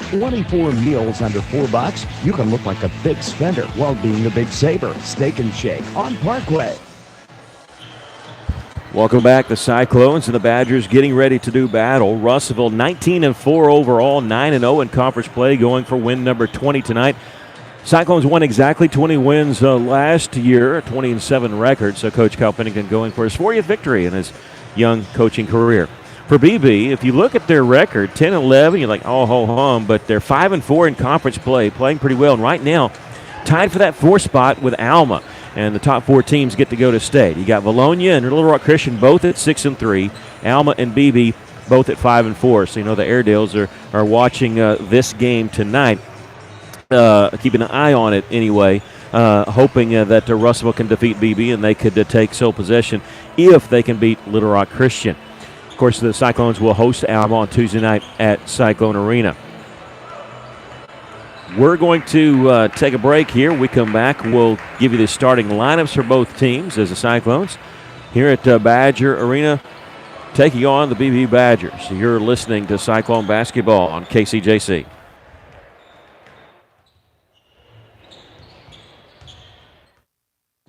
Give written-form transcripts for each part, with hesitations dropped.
24 meals under $4, you can look like a big spender while being a big saver. Steak and Shake on Parkway. Welcome back. The Cyclones and the Badgers getting ready to do battle. Russellville 19-4 overall, 9-0 in conference play, going for win number 20 tonight. Cyclones won exactly 20 wins last year, a 20-7 record. So Coach Kyle Pennington going for his 40th victory in his young coaching career. For Beebe, if you look at their record, 10-11, you're like, oh, ho, hum, but they're 5-4 in conference play, playing pretty well. And right now, tied for that 4th spot with Alma. And the top 4 teams get to go to state. You got Valonia and Little Rock Christian both at 6-3. Alma and Beebe both at 5-4. So you know the Airedales are watching this game tonight, keeping an eye on it anyway, hoping that Russellville can defeat Beebe and they could take sole possession if they can beat Little Rock Christian. Of course, the Cyclones will host Alma on Tuesday night at Cyclone Arena. We're going to take a break here. We come back, we'll give you the starting lineups for both teams as the Cyclones here at Badger Arena taking on the Beebe Badgers. You're listening to Cyclone Basketball on KCJC.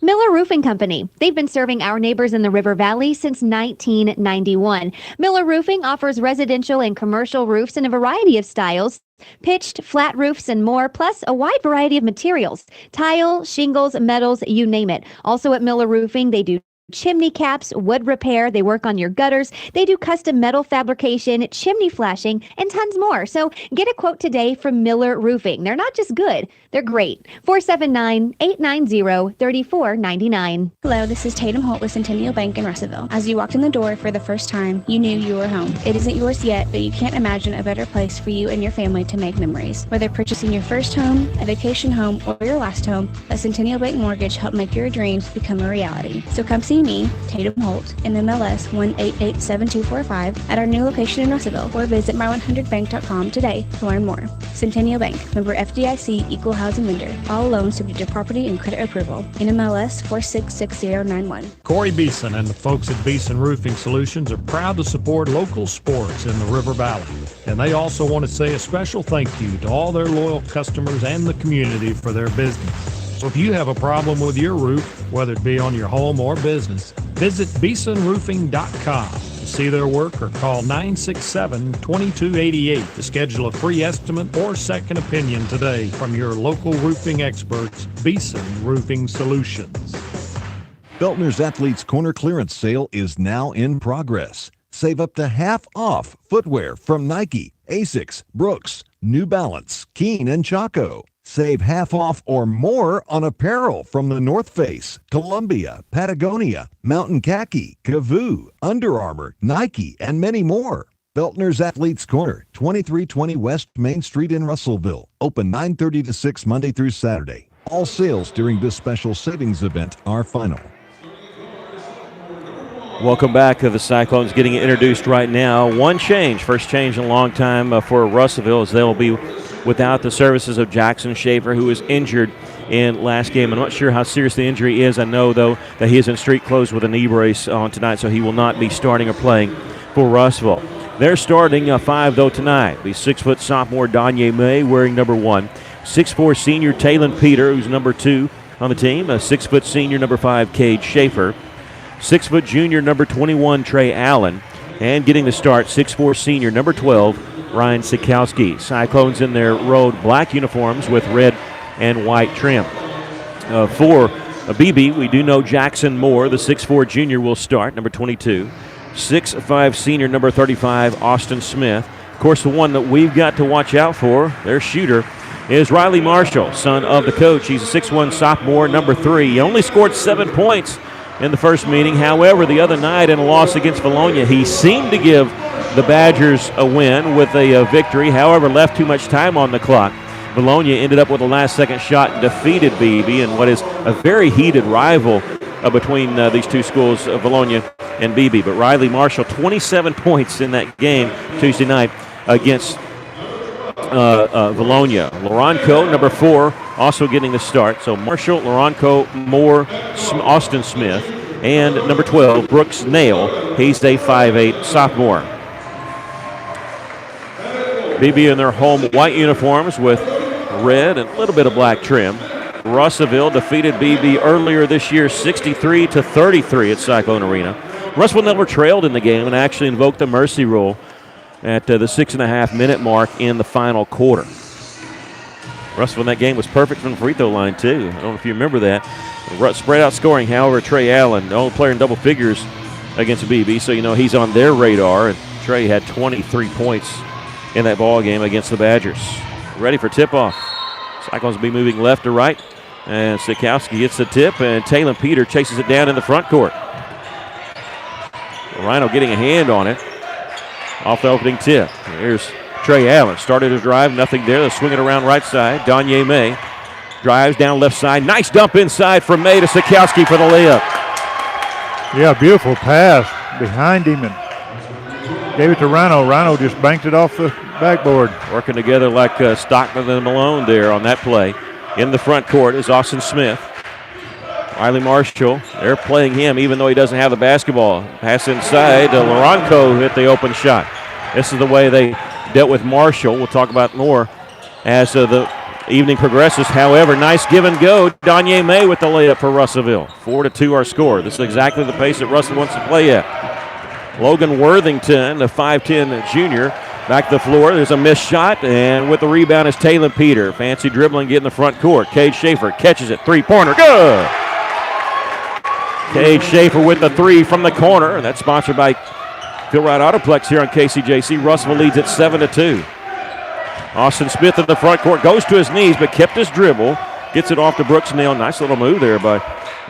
Miller Roofing Company. They've been serving our neighbors in the River Valley since 1991. Miller Roofing offers residential and commercial roofs in a variety of styles, pitched, flat roofs, and more, plus a wide variety of materials. Tile, shingles, metals, you name it. Also at Miller Roofing, they do chimney caps, wood repair, they work on your gutters, they do custom metal fabrication, chimney flashing, and tons more. So get a quote today from Miller Roofing. They're not just good, they're great. 479-890-3499. Hello, this is Tatum Holt with Centennial Bank in Russellville. As you walked in the door for the first time, you knew you were home. It isn't yours yet, but you can't imagine a better place for you and your family to make memories. Whether purchasing your first home, a vacation home, or your last home, a Centennial Bank mortgage helped make your dreams become a reality. So come see me, Tatum Holt, in MLS 1887245 at our new location in Russellville, or visit my100bank.com today to learn more. Centennial Bank, member FDIC, equal housing lender. All loans subject to property and credit approval. NMLS 466091. Corey Beeson and the folks at Beeson Roofing Solutions are proud to support local sports in the River Valley. And they also want to say a special thank you to all their loyal customers and the community for their business. So if you have a problem with your roof, whether it be on your home or business, visit BeesonRoofing.com to see their work or call 967-2288 to schedule a free estimate or second opinion today from your local roofing experts, Beeson Roofing Solutions. Beltner's Athletes Corner clearance sale is now in progress. Save up to half off footwear from Nike, Asics, Brooks, New Balance, Keen, and Chaco. Save half off or more on apparel from the North Face, Columbia, Patagonia, Mountain Khaki, Kavoo, Under Armour, Nike, and many more. Beltner's Athletes Corner, 2320 West Main Street in Russellville. Open 9:30 to 6 Monday through Saturday. All sales during this special savings event are final. Welcome back. The Cyclones getting introduced right now. One change, first change in a long time for Russellville, as they will be without the services of Jackson Schaefer, who was injured in last game. I'm not sure how serious the injury is. I know, though, that he is in street clothes with a knee brace on tonight, so he will not be starting or playing for Russellville. They're starting 5, though, tonight. The 6-foot sophomore Danye May wearing number 1. 6'4" senior Taylon Peter, who's number 2 on the team. A 6-foot senior number 5 Cade Schaefer. 6-foot junior number 21 Trey Allen. And getting the start, 6'4" senior number 12 Ryan Sikowski. Cyclones in their road black uniforms with red and white trim. For Beebe, we do know Jackson Moore, the 6'4" junior, will start, number 22. 6'5" senior number 35 Austin Smith. Of course, the one that we've got to watch out for, their shooter, is Riley Marshall, son of the coach. He's a 6'1" sophomore, number 3. He only scored 7 points in the first meeting. However, the other night in a loss against Valonia, he seemed to give the Badgers a win with a victory. However, left too much time on the clock. Valonia ended up with a last-second shot and defeated Beebe in what is a very heated rival between these two schools, Valonia and Beebe. But Riley Marshall, 27 points in that game Tuesday night against Valonia. Loronco, number 4, also getting the start. So Marshall, Loronco, Moore, Austin Smith, and number 12, Brooks Nail. He's a 5'8" sophomore. Beebe in their home white uniforms with red and a little bit of black trim. Russellville defeated Beebe earlier this year 63-33 at Cyclone Arena. Russellville never trailed in the game and actually invoked the mercy rule at the 6.5-minute mark in the final quarter. Russellville in that game was perfect from the free throw line, too. I don't know if you remember that. Spread out scoring, however, Trey Allen, the only player in double figures against Beebe, so you know he's on their radar. And Trey had 23 points in that ball game against the Badgers. Ready for tip-off. Cyclones will be moving left to right. And Sikowski gets the tip, and Talon Peter chases it down in the front court. Rhino getting a hand on it off the opening tip. Here's Trey Allen. Started his drive, nothing there. They'll swing it around right side. Danye May drives down left side. Nice dump inside from May to Sikowski for the layup. Yeah, beautiful pass behind him and gave it to Rhino. Rhino just banked it off the backboard. Working together like Stockton and Malone there on that play. In the front court is Austin Smith. Riley Marshall, they're playing him even though he doesn't have the basketball. Pass inside. Laronco hit the open shot. This is the way they dealt with Marshall. We'll talk about more as the evening progresses. However, nice give and go. Danye May with the layup for Russellville. 4-2 our score. This is exactly the pace that Russell wants to play at. Logan Worthington, the 5'10 junior, back to the floor. There's a missed shot, and with the rebound is Talon Peter. Fancy dribbling, get in the front court. Cade Schaefer catches it. Three-pointer. Good! Cade Schaefer with the three from the corner. And that's sponsored by Phil Wright Autoplex here on KCJC. Russellville leads at 7-2. Austin Smith in the front court goes to his knees, but kept his dribble. Gets it off to Brooks Nail. Nice little move there by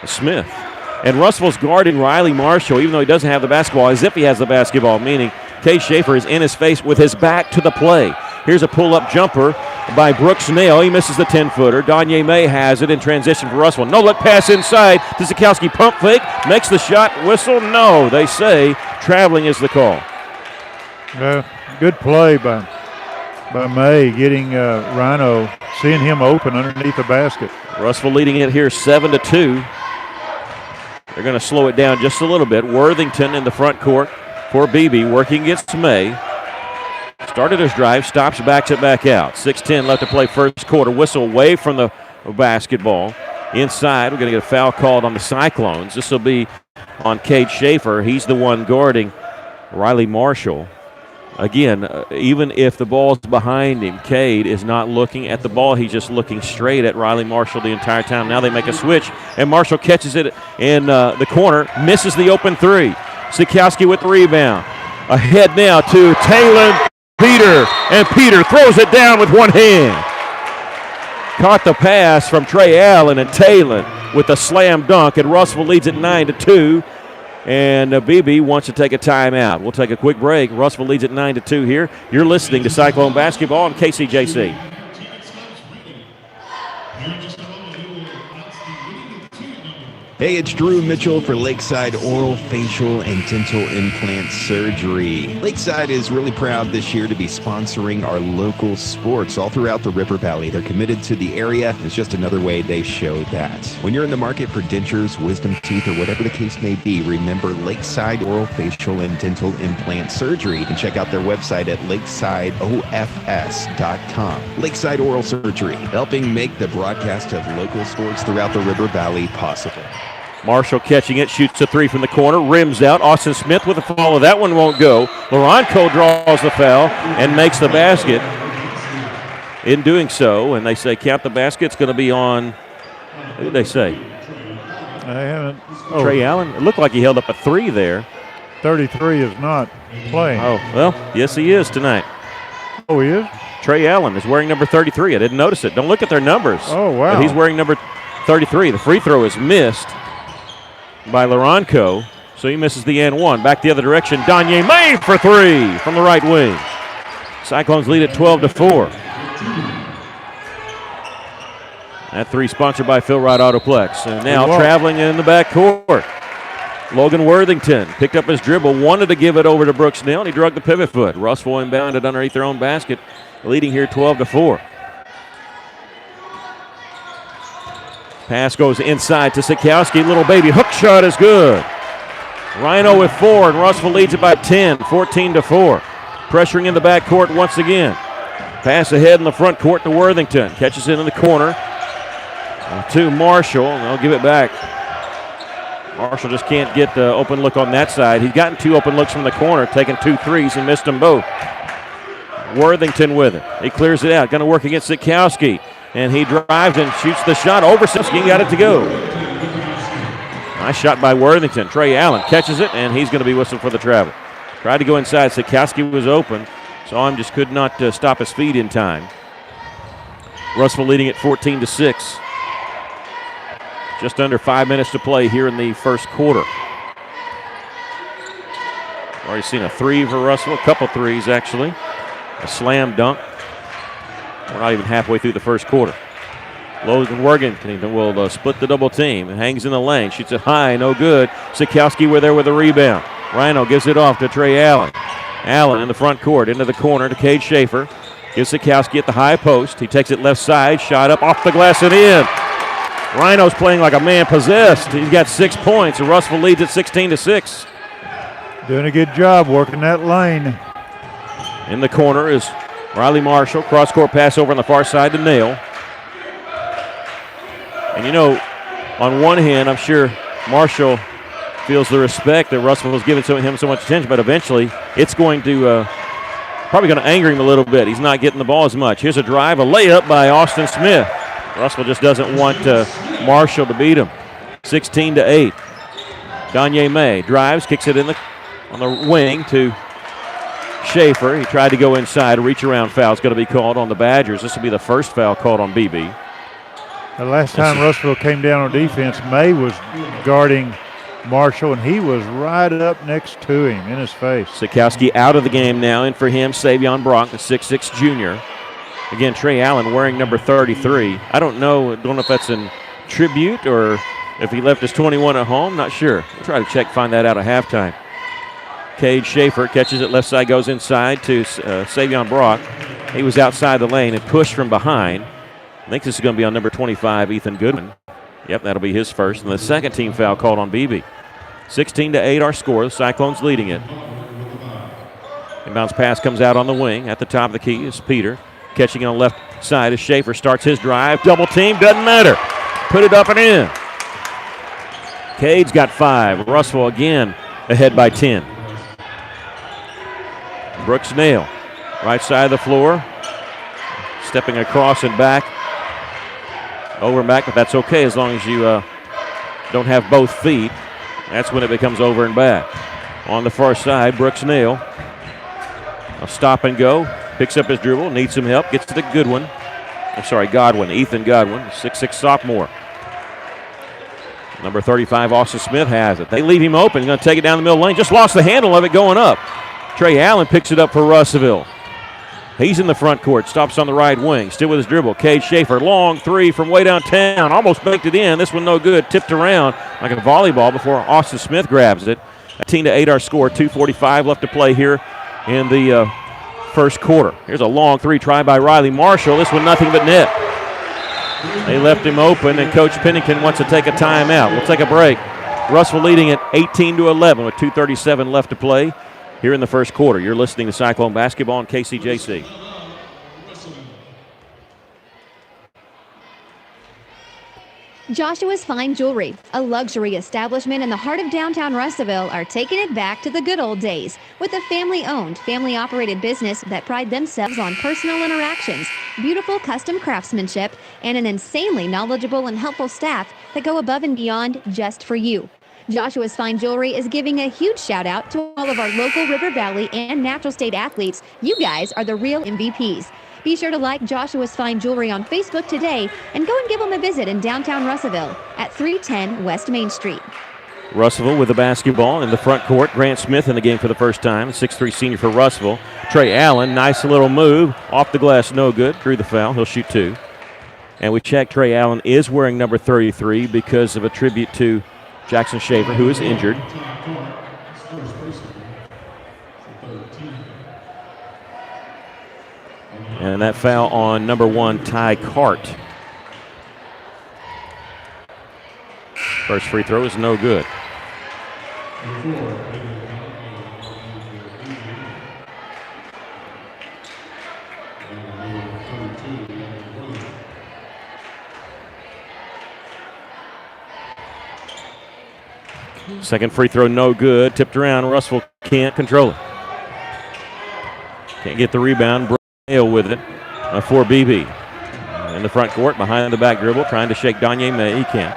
Smith. And Russellville's guarding Riley Marshall, even though he doesn't have the basketball, as if he has the basketball, meaning Cade Schaefer is in his face with his back to the play. Here's a pull-up jumper by Brooks Nail. He misses the 10-footer. Danye May has it in transition for Russellville. No-look pass inside to Sikowski. Pump fake. Makes the shot. Whistle. No. They say traveling is the call. Good play by May, getting Rhino, seeing him open underneath the basket. Russellville leading it here 7-2. They're going to slow it down just a little bit. Worthington in the front court for Beebe, working against May. Started his drive, stops, backs it back out. 6:10 left to play first quarter. Whistle away from the basketball. Inside, we're going to get a foul called on the Cyclones. This will be on Cade Schaefer. He's the one guarding Riley Marshall. Again, even if the ball's behind him, Cade is not looking at the ball. He's just looking straight at Riley Marshall the entire time. Now they make a switch, and Marshall catches it in the corner, misses the open three. Sikowski with the rebound. Ahead now to Talon Peter, and Peter throws it down with one hand. Caught the pass from Trey Allen, and Talon with a slam dunk, and Russellville leads at 9-2. And Beebe wants to take a timeout. We'll take a quick break. Russellville leads at 9-2 here. You're listening to Cyclone Basketball on KCJC. Hey, it's Drew Mitchell for Lakeside Oral, Facial, and Dental Implant Surgery. Lakeside is really proud this year to be sponsoring our local sports all throughout the River Valley. They're committed to the area. It's just another way they show that. When you're in the market for dentures, wisdom teeth, or whatever the case may be, remember Lakeside Oral, Facial, and Dental Implant Surgery. And check out their website at lakesideofs.com. Lakeside Oral Surgery, helping make the broadcast of local sports throughout the River Valley possible. Marshall catching it, shoots a three from the corner, rims out. Austin Smith with a follow. That one won't go. Laronco draws the foul and makes the basket. In doing so, and they say count the basket, it's going to be on, who did they say? I haven't. Trey Allen? It looked like he held up a three there. 33 is not playing. Oh, well, yes he is tonight. Oh, he is? Trey Allen is wearing number 33. I didn't notice it. Don't look at their numbers. Oh, wow. But he's wearing number 33. The free throw is missed by Laronco, so he misses the and one. Back the other direction, Danye May for three from the right wing. Cyclones lead at 12-4. That three sponsored by Phil Wright Autoplex. And now traveling in the back court, Logan Worthington picked up his dribble, wanted to give it over to Brooks Nail, and he drug the pivot foot. Russellville inbounded underneath their own basket, leading here 12-4. Pass goes inside to Sikowski. Little baby hook shot is good. Rhino with four, and Russellville leads it by 10, 14-4. Pressuring in the backcourt once again. Pass ahead in the front court to Worthington. Catches it in the corner to Marshall, and they'll give it back. Marshall just can't get the open look on that side. He's gotten 2 open looks from the corner, taking 2 threes and missed them both. Worthington with it. He clears it out. Going to work against Sikowski. And he drives and shoots the shot over Sikowski. Got it to go. Nice shot by Worthington. Trey Allen catches it, and he's going to be whistled for the travel. Tried to go inside. Sikowski was open. Saw him, just could not stop his feet in time. Russell leading at 14-6. Just under 5 minutes to play here in the first quarter. Already seen a 3 for Russell, a couple threes actually. A slam dunk. We're not even halfway through the first quarter. Logan Worthington will split the double team. Hangs in the lane, shoots it high, no good. Sikowski were there with a rebound. Rhino gives it off to Trey Allen. Allen in the front court, into the corner to Cade Schaefer. Gives Sikowski at the high post. He takes it left side, shot up off the glass and in. Rhino's playing like a man possessed. He's got 6 points, and Russell leads at 16-6. Doing a good job working that lane. In the corner is Riley Marshall. Cross-court pass over on the far side to Nail. And you know, on one hand, I'm sure Marshall feels the respect that Russell was giving him so much attention, but eventually it's going to probably going to anger him a little bit. He's not getting the ball as much. Here's a drive, a layup by Austin Smith. Russell just doesn't want Marshall to beat him. 16-8. Danye May drives, kicks it on the wing to Schaefer. He tried to go inside. A reach-around foul is going to be called on the Badgers. This will be the first foul called on Beebe. The last time Russellville came down on defense, May was guarding Marshall, and he was right up next to him in his face. Sikowski out of the game now. In for him, Savion Brock, the 6'6 junior. Again, Trey Allen wearing number 33. I don't know if that's in tribute or if he left his 21 at home. Not sure. We'll try to find that out at halftime. Cade Schaefer catches it left side, goes inside to Savion Brock. He was outside the lane and pushed from behind. I think this is going to be on number 25, Ethan Goodwin. Yep, that'll be his first. And the second team foul called on Beebe. 16-8 our score. The Cyclones leading it. Inbounds pass comes out on the wing. At the top of the key is Peter. Catching on the left side as Schaefer starts his drive. Double team, doesn't matter. Put it up and in. Cade's got 5. Russell again ahead by 10. Brooks Nail, right side of the floor. Stepping across and back. Over and back, but that's okay as long as you don't have both feet. That's when it becomes over and back. On the far side, Brooks Nail. A stop and go. Picks up his dribble, needs some help, gets to the Godwin, Ethan Godwin, 6'6 sophomore. Number 35, Austin Smith has it. They leave him open. He's going to take it down the middle lane. Just lost the handle of it going up. Trey Allen picks it up for Russellville. He's in the front court, stops on the right wing, still with his dribble. Cade Schaefer, long 3 from way downtown, almost baked it in. This one no good, tipped around like a volleyball before Austin Smith grabs it. 18-8 our score, 2:45 left to play here in the first quarter. Here's a long 3 tried by Riley Marshall. This one nothing but net. They left him open, and Coach Pennington wants to take a timeout. We'll take a break. Russell leading at 18-11 with 2:37 left to play here in the first quarter. You're listening to Cyclone Basketball on KCJC. Joshua's Fine Jewelry, a luxury establishment in the heart of downtown Russellville, are taking it back to the good old days with a family-owned, family-operated business that pride themselves on personal interactions, beautiful custom craftsmanship, and an insanely knowledgeable and helpful staff that go above and beyond just for you. Joshua's Fine Jewelry is giving a huge shout out to all of our local River Valley and Natural State athletes. You guys are the real MVPs. Be sure to like Joshua's Fine Jewelry on Facebook today and go and give them a visit in downtown Russellville at 310 West Main Street. Russellville with the basketball in the front court. Grant Smith in the game for the first time, 6'3 senior for Russellville. Trey Allen, nice little move. Off the glass, no good. Drew the foul. He'll shoot 2. And we checked, Trey Allen is wearing number 33 because of a tribute to Jackson Schaefer, who is injured. And that foul on number 1, Ty Cart. First free throw is no good. Second free throw, no good. Tipped around. Russell can't control it. Can't get the rebound. Brooks Nail with it for Beebe. In the front court, behind the back dribble, trying to shake Danye May. He can't.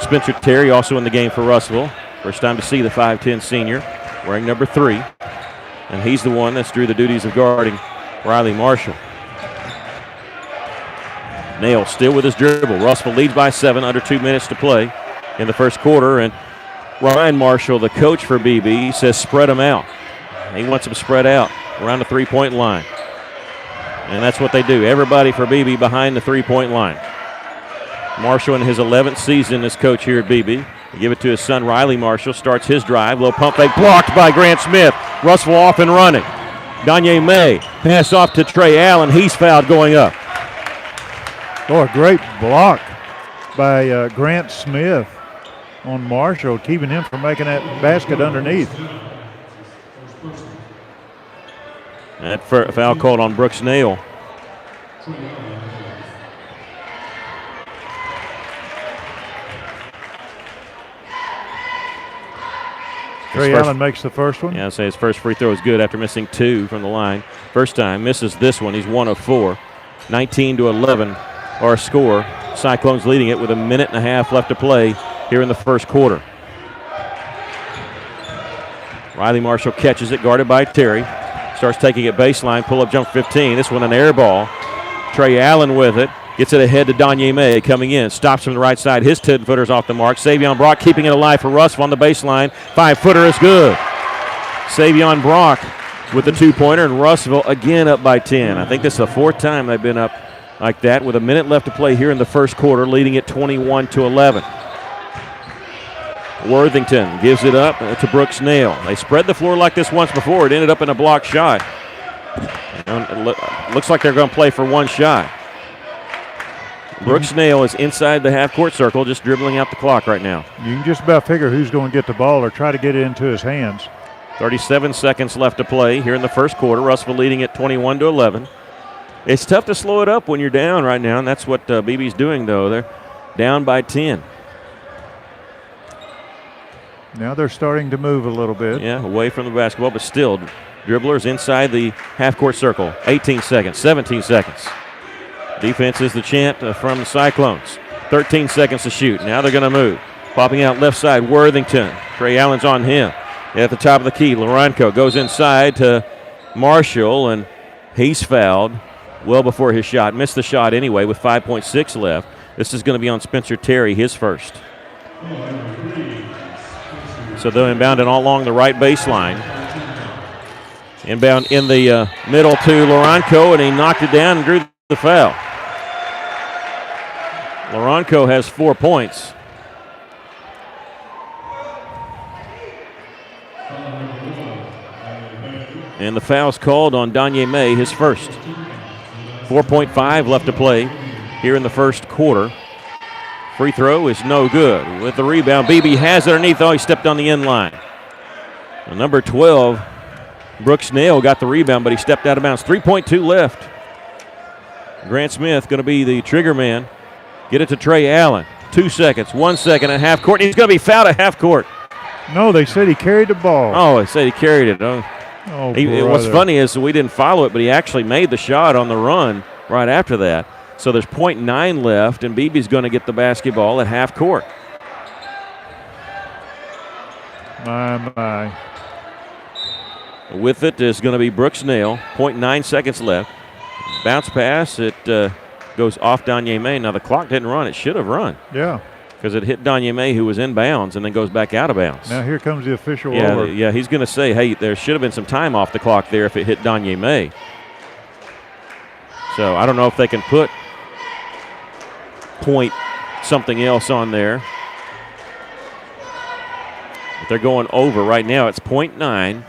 Spencer Terry also in the game for Russellville. First time to see the 5'10 senior, wearing number 3. And he's the one that's drew the duties of guarding Riley Marshall. Nail still with his dribble. Russellville leads by 7, under 2 minutes to play in the first quarter. And Ryan Marshall, the coach for BB, says spread them out. He wants them spread out around the three-point line. And that's what they do. Everybody for BB behind the three-point line. Marshall in his 11th season as coach here at BB. They give it to his son Riley Marshall. Starts his drive. Little pump fake blocked by Grant Smith. Russellville off and running. Danye May pass off to Trey Allen. He's fouled going up. Oh, a great block by Grant Smith on Marshall, keeping him from making that basket underneath. That foul called on Brooks Nail. Trey Allen makes the first one. Yeah, I'd say his first free throw is good after missing 2 from the line. First time, misses this one. He's 1 of 4. 19-11, our score. Cyclones leading it with a minute and a half left to play here in the first quarter. Riley Marshall catches it, guarded by Terry. Starts taking it baseline, pull-up jump 15. This one an air ball. Trey Allen with it. Gets it ahead to Danye May coming in. Stops from the right side. His 10-footer's off the mark. Savion Brock keeping it alive for Russell on the baseline. 5-footer is good. Savion Brock with the 2-pointer, and Russellville again up by 10. I think this is the 4th time they've been up like that with a minute left to play here in the first quarter, leading it 21-11. Worthington gives it up to Brooks Nail. They spread the floor like this once before. It ended up in a blocked shot. It looks like they're going to play for one shot. Brooks Nail is inside the half-court circle, just dribbling out the clock right now. You can just about figure who's going to get the ball or try to get it into his hands. 37 seconds left to play here in the first quarter. Russellville leading at 21-11. It's tough to slow it up when you're down right now, and that's what BB's doing, though. They're down by 10. Now they're starting to move a little bit. Yeah, away from the basketball, but still, dribblers inside the half-court circle. 18 seconds, 17 seconds. Defense is the chant from the Cyclones. 13 seconds to shoot. Now they're going to move. Popping out left side, Worthington. Trey Allen's on him. At the top of the key, Laranco goes inside to Marshall, and he's fouled well before his shot. Missed the shot anyway with 5.6 left. This is going to be on Spencer Terry, his first. So they'll inbound it all along the right baseline. Inbound in the middle to Laranco, and he knocked it down and drew the foul. Laranco has 4 points. And the foul's called on Danye May, his first. 4.5 left to play here in the first quarter. Free throw is no good. With the rebound, Beebe has it underneath. Oh, he stepped on the end line. Well, number 12, Brooks Nail got the rebound, but he stepped out of bounds. 3.2 left. Grant Smith going to be the trigger man. Get it to Trey Allen. 2 seconds, 1 second at half court. He's going to be fouled at half court. No, they said he carried the ball. Oh, they said he carried it. Oh. What's funny is we didn't follow it, but he actually made the shot on the run right after that. So there's 0.9 left, and Beebe's going to get the basketball at half court. My. With it is going to be Brooks Nail. 0.9 seconds left. Bounce pass. It goes off Danye May. Now the clock didn't run. It should have run. Yeah. Because it hit Danye May, who was in bounds, and then goes back out of bounds. Now here comes the official yeah, over. Yeah, he's going to say, hey, there should have been some time off the clock there if it hit Danye May. So I don't know if they can put point something else on there. But they're going over right now. It's 0.9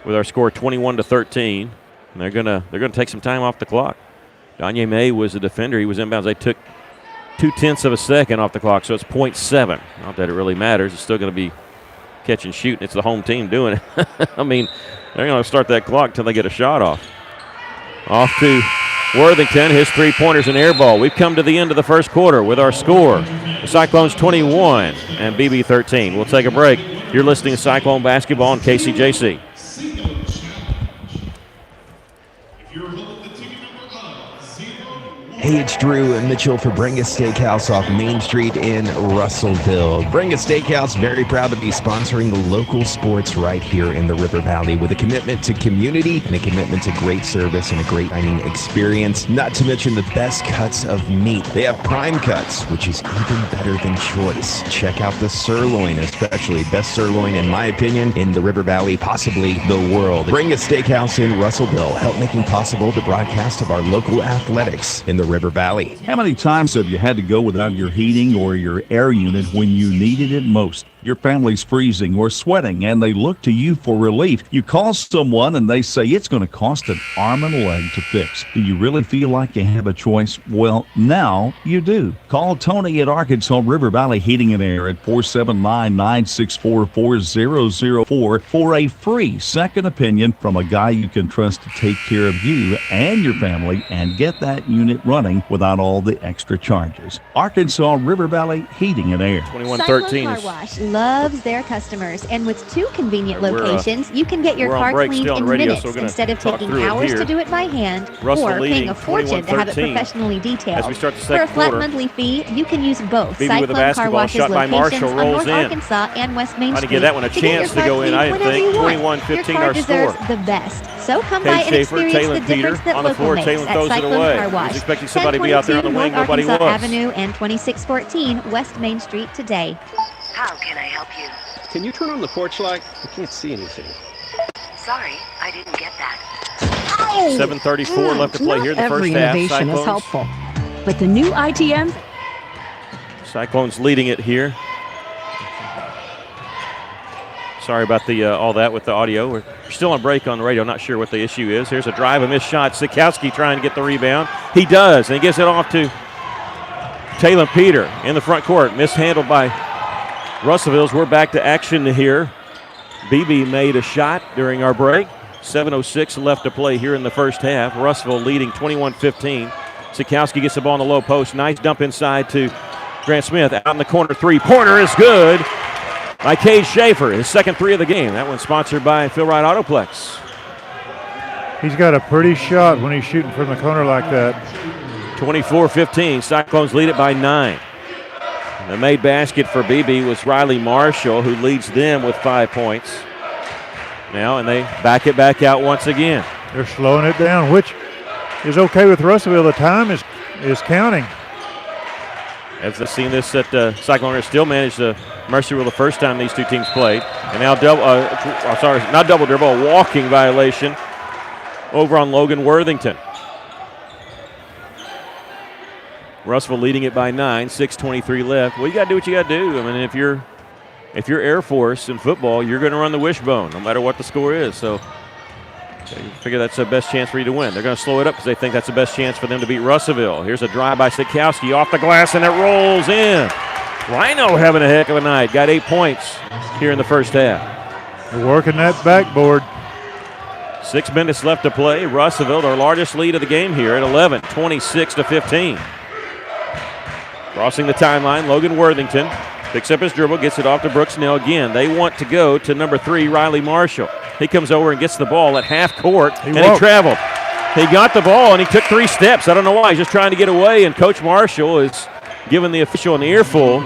with our score 21-13. And they're gonna take some time off the clock. Danye May was the defender. He was inbounds. They took 0.2 of a second off the clock, so it's 0.7. Not that it really matters. It's still going to be catch and shoot. It's the home team doing it. I mean, they're going to start that clock until they get a shot off. Off to Worthington, his three-pointer's an air ball. We've come to the end of the first quarter with our score. The Cyclones 21 and Beebe 13. We'll take a break. You're listening to Cyclone Basketball on KCJC. Hey, it's Drew and Mitchell for Bring a Steakhouse off Main Street in Russellville. Bring a Steakhouse, very proud to be sponsoring local sports right here in the River Valley with a commitment to community and a commitment to great service and a great dining experience, not to mention the best cuts of meat. They have prime cuts, which is even better than choice. Check out the sirloin, especially best sirloin, in my opinion, in the River Valley, possibly the world. Bring a Steakhouse in Russellville, help making possible the broadcast of our local athletics in the River Valley. How many times have you had to go without your heating or your air unit when you needed it most? Your family's freezing or sweating and they look to you for relief. You call someone and they say it's going to cost an arm and a leg to fix. Do you really feel like you have a choice? Well, now you do. Call Tony at Arkansas River Valley Heating and Air at 479-964-4004 for a free second opinion from a guy you can trust to take care of you and your family and get that unit running without all the extra charges. Arkansas River Valley Heating and Air. 21-13 Car Wash loves their customers, and with 2 convenient locations, you can get your we're on car break cleaned still on in radio, minutes so we're gonna instead of talk taking through it hours here. to do it by hand Russell or leading paying a fortune to have it 21-13. professionally detailed. As we start the For a second flat quarter, monthly fee, you can use both Beebe with a Cyclone Car basketball Wash's shot by locations Marshall, on rolls North in. Arkansas and West Main Trying Street. to give that one a get chance your to go car in, I cleaned didn't think. whenever you want. 21-15 Your car our deserves score. the best. So come Cade by and Schaefer, experience Taylor the Peter difference that on the local floor. makes Taylor at throws it Cyclone away. Car Was Wash. expecting somebody to be out there on the 1022 wing. North Nobody Arkansas was. Avenue and 2614 West Main Street today. How can I help you? Can you turn on the porch light? I can't see anything. Sorry, I didn't get that. 7:34 left to play here in the first Every half. innovation is Cyclones. helpful, but the new ITM. Cyclones leading it here. Sorry about the all that with the audio. We're still on break on the radio. Not sure what the issue is. Here's a drive, a missed shot. Sikowski trying to get the rebound. He does, and he gets it off to Taylor Peter in the front court. Mishandled by Russellville's. We're back to action here. Beebe made a shot during our break. 7:06 left to play here in the first half. Russellville leading 21-15. Sikowski gets the ball in the low post. Nice dump inside to Grant Smith. Out in the corner, three-pointer is good by Cade Schaefer. His second three of the game. That one's sponsored by Phil Wright Autoplex. He's got a pretty shot when he's shooting from the corner like that. 24-15. Cyclones lead it by 9. The made basket for Beebe was Riley Marshall, who leads them with 5 points. Now, and they back it back out once again. They're slowing it down, which is okay with Russellville. The time is counting. As they've seen this at Cyclone still managed the mercy rule the first time these two teams played. And now not double dribble, a walking violation over on Logan Worthington. Russellville leading it by 9, 6:23 left. Well, you got to do what you got to do. I mean, if you're Air Force in football, you're going to run the wishbone no matter what the score is. So you figure that's the best chance for you to win. They're going to slow it up because they think that's the best chance for them to beat Russellville. Here's a drive by Sikowski off the glass, and it rolls in. Rhino having a heck of a night. Got 8 points here in the first half. They're working that backboard. 6 minutes left to play. Russellville, their largest lead of the game here at 11, 26-15. Crossing the timeline, Logan Worthington picks up his dribble, gets it off to Brooks Nell again. They want to go to number 3, Riley Marshall. He comes over and gets the ball at half court, and he traveled. He got the ball, and he took 3 steps. I don't know why. He's just trying to get away, and Coach Marshall is giving the official an earful.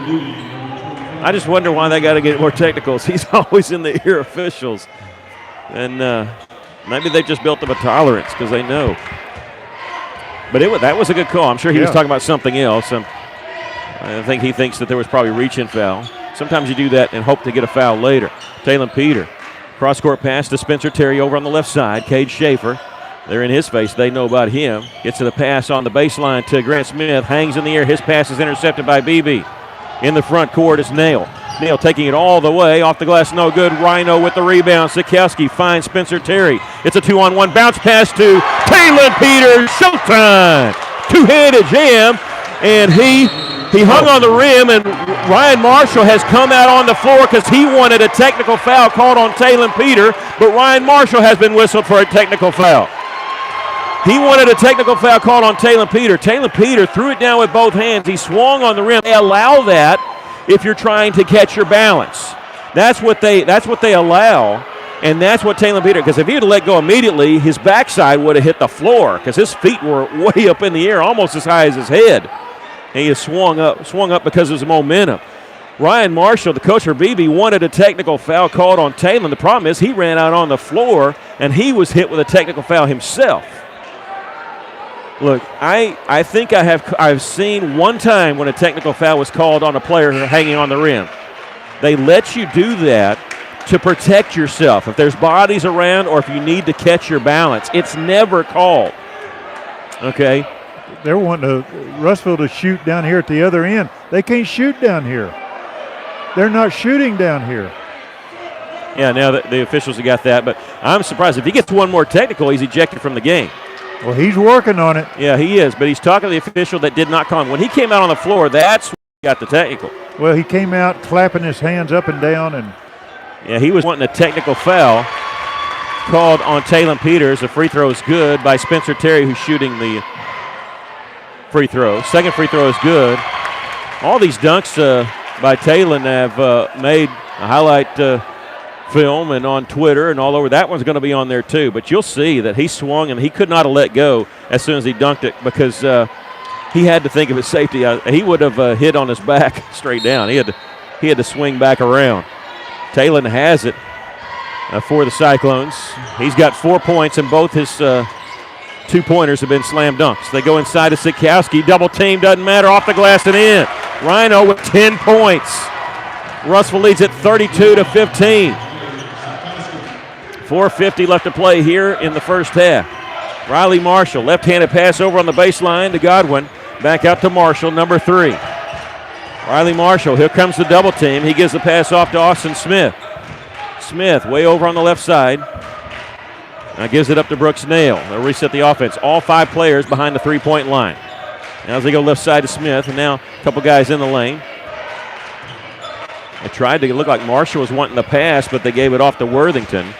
I just wonder why they got to get more technicals. He's always in the ear officials. And maybe they've just built up a tolerance because they know. But that was a good call. I'm sure he was talking about something else. I think he thinks that there was probably reach-in foul. Sometimes you do that and hope to get a foul later. Taylor Peter, cross-court pass to Spencer Terry over on the left side. Cade Schaefer, they're in his face. They know about him. Gets to the pass on the baseline to Grant Smith. Hangs in the air. His pass is intercepted by Beebe. In the front court is Nail. Nail taking it all the way. Off the glass, no good. Rhino with the rebound. Sikowski finds Spencer Terry. It's a 2-on-1 bounce pass to Taylor Peter. Showtime! Two-handed jam, and he hung on the rim, and Ryan Marshall has come out on the floor because he wanted a technical foul called on Taylor Peter, but Ryan Marshall has been whistled for a technical foul. He wanted a technical foul called on Taylor Peter. Taylor Peter threw it down with both hands. He swung on the rim. They allow that if you're trying to catch your balance. That's what they allow, and that's what Taylor Peter, because if he had let go immediately, his backside would have hit the floor because his feet were way up in the air, almost as high as his head. And he has swung up because of his momentum. Ryan Marshall, the coach for Beebe, wanted a technical foul called on Taylor. The problem is he ran out on the floor, and he was hit with a technical foul himself. Look, I think I've seen one time when a technical foul was called on a player hanging on the rim. They let you do that to protect yourself. If there's bodies around or if you need to catch your balance, it's never called. Okay? They're wanting Russellville to shoot down here at the other end. They can't shoot down here. They're not shooting down here. Yeah, now the officials have got that, but I'm surprised. If he gets one more technical, he's ejected from the game. Well, he's working on it. Yeah, he is, but he's talking to the official that did not call him. When he came out on the floor, that's when he got the technical. Well, he came out clapping his hands up and down. Yeah, he was wanting a technical foul called on Taylor Peters. The free throw is good by Spencer Terry, who's shooting the free throw. Second free throw is good. All these dunks by Taylor have made a highlight film and on Twitter and all over. That one's going to be on there too, but you'll see that he swung and he could not have let go as soon as he dunked it because he had to think of his safety. He would have hit on his back straight down. He had to swing back around. Taylor has it for the Cyclones. He's got 4 points and both his 2-pointers have been slam dunks. They go inside to Sikowski. Double team, doesn't matter, off the glass and in. Rhino with 10 points. Russellville leads at 32-15. 4:50 left to play here in the first half. Riley Marshall, left-handed pass over on the baseline to Godwin. Back out to Marshall, number 3. Riley Marshall, here comes the double team. He gives the pass off to Austin Smith. Smith way over on the left side. Now gives it up to Brooks Nail. They'll reset the offense. All 5 players behind the three-point line. Now as they go left side to Smith, and now a couple guys in the lane. They tried to look like Marshall was wanting the pass, but they gave it off to Worthington.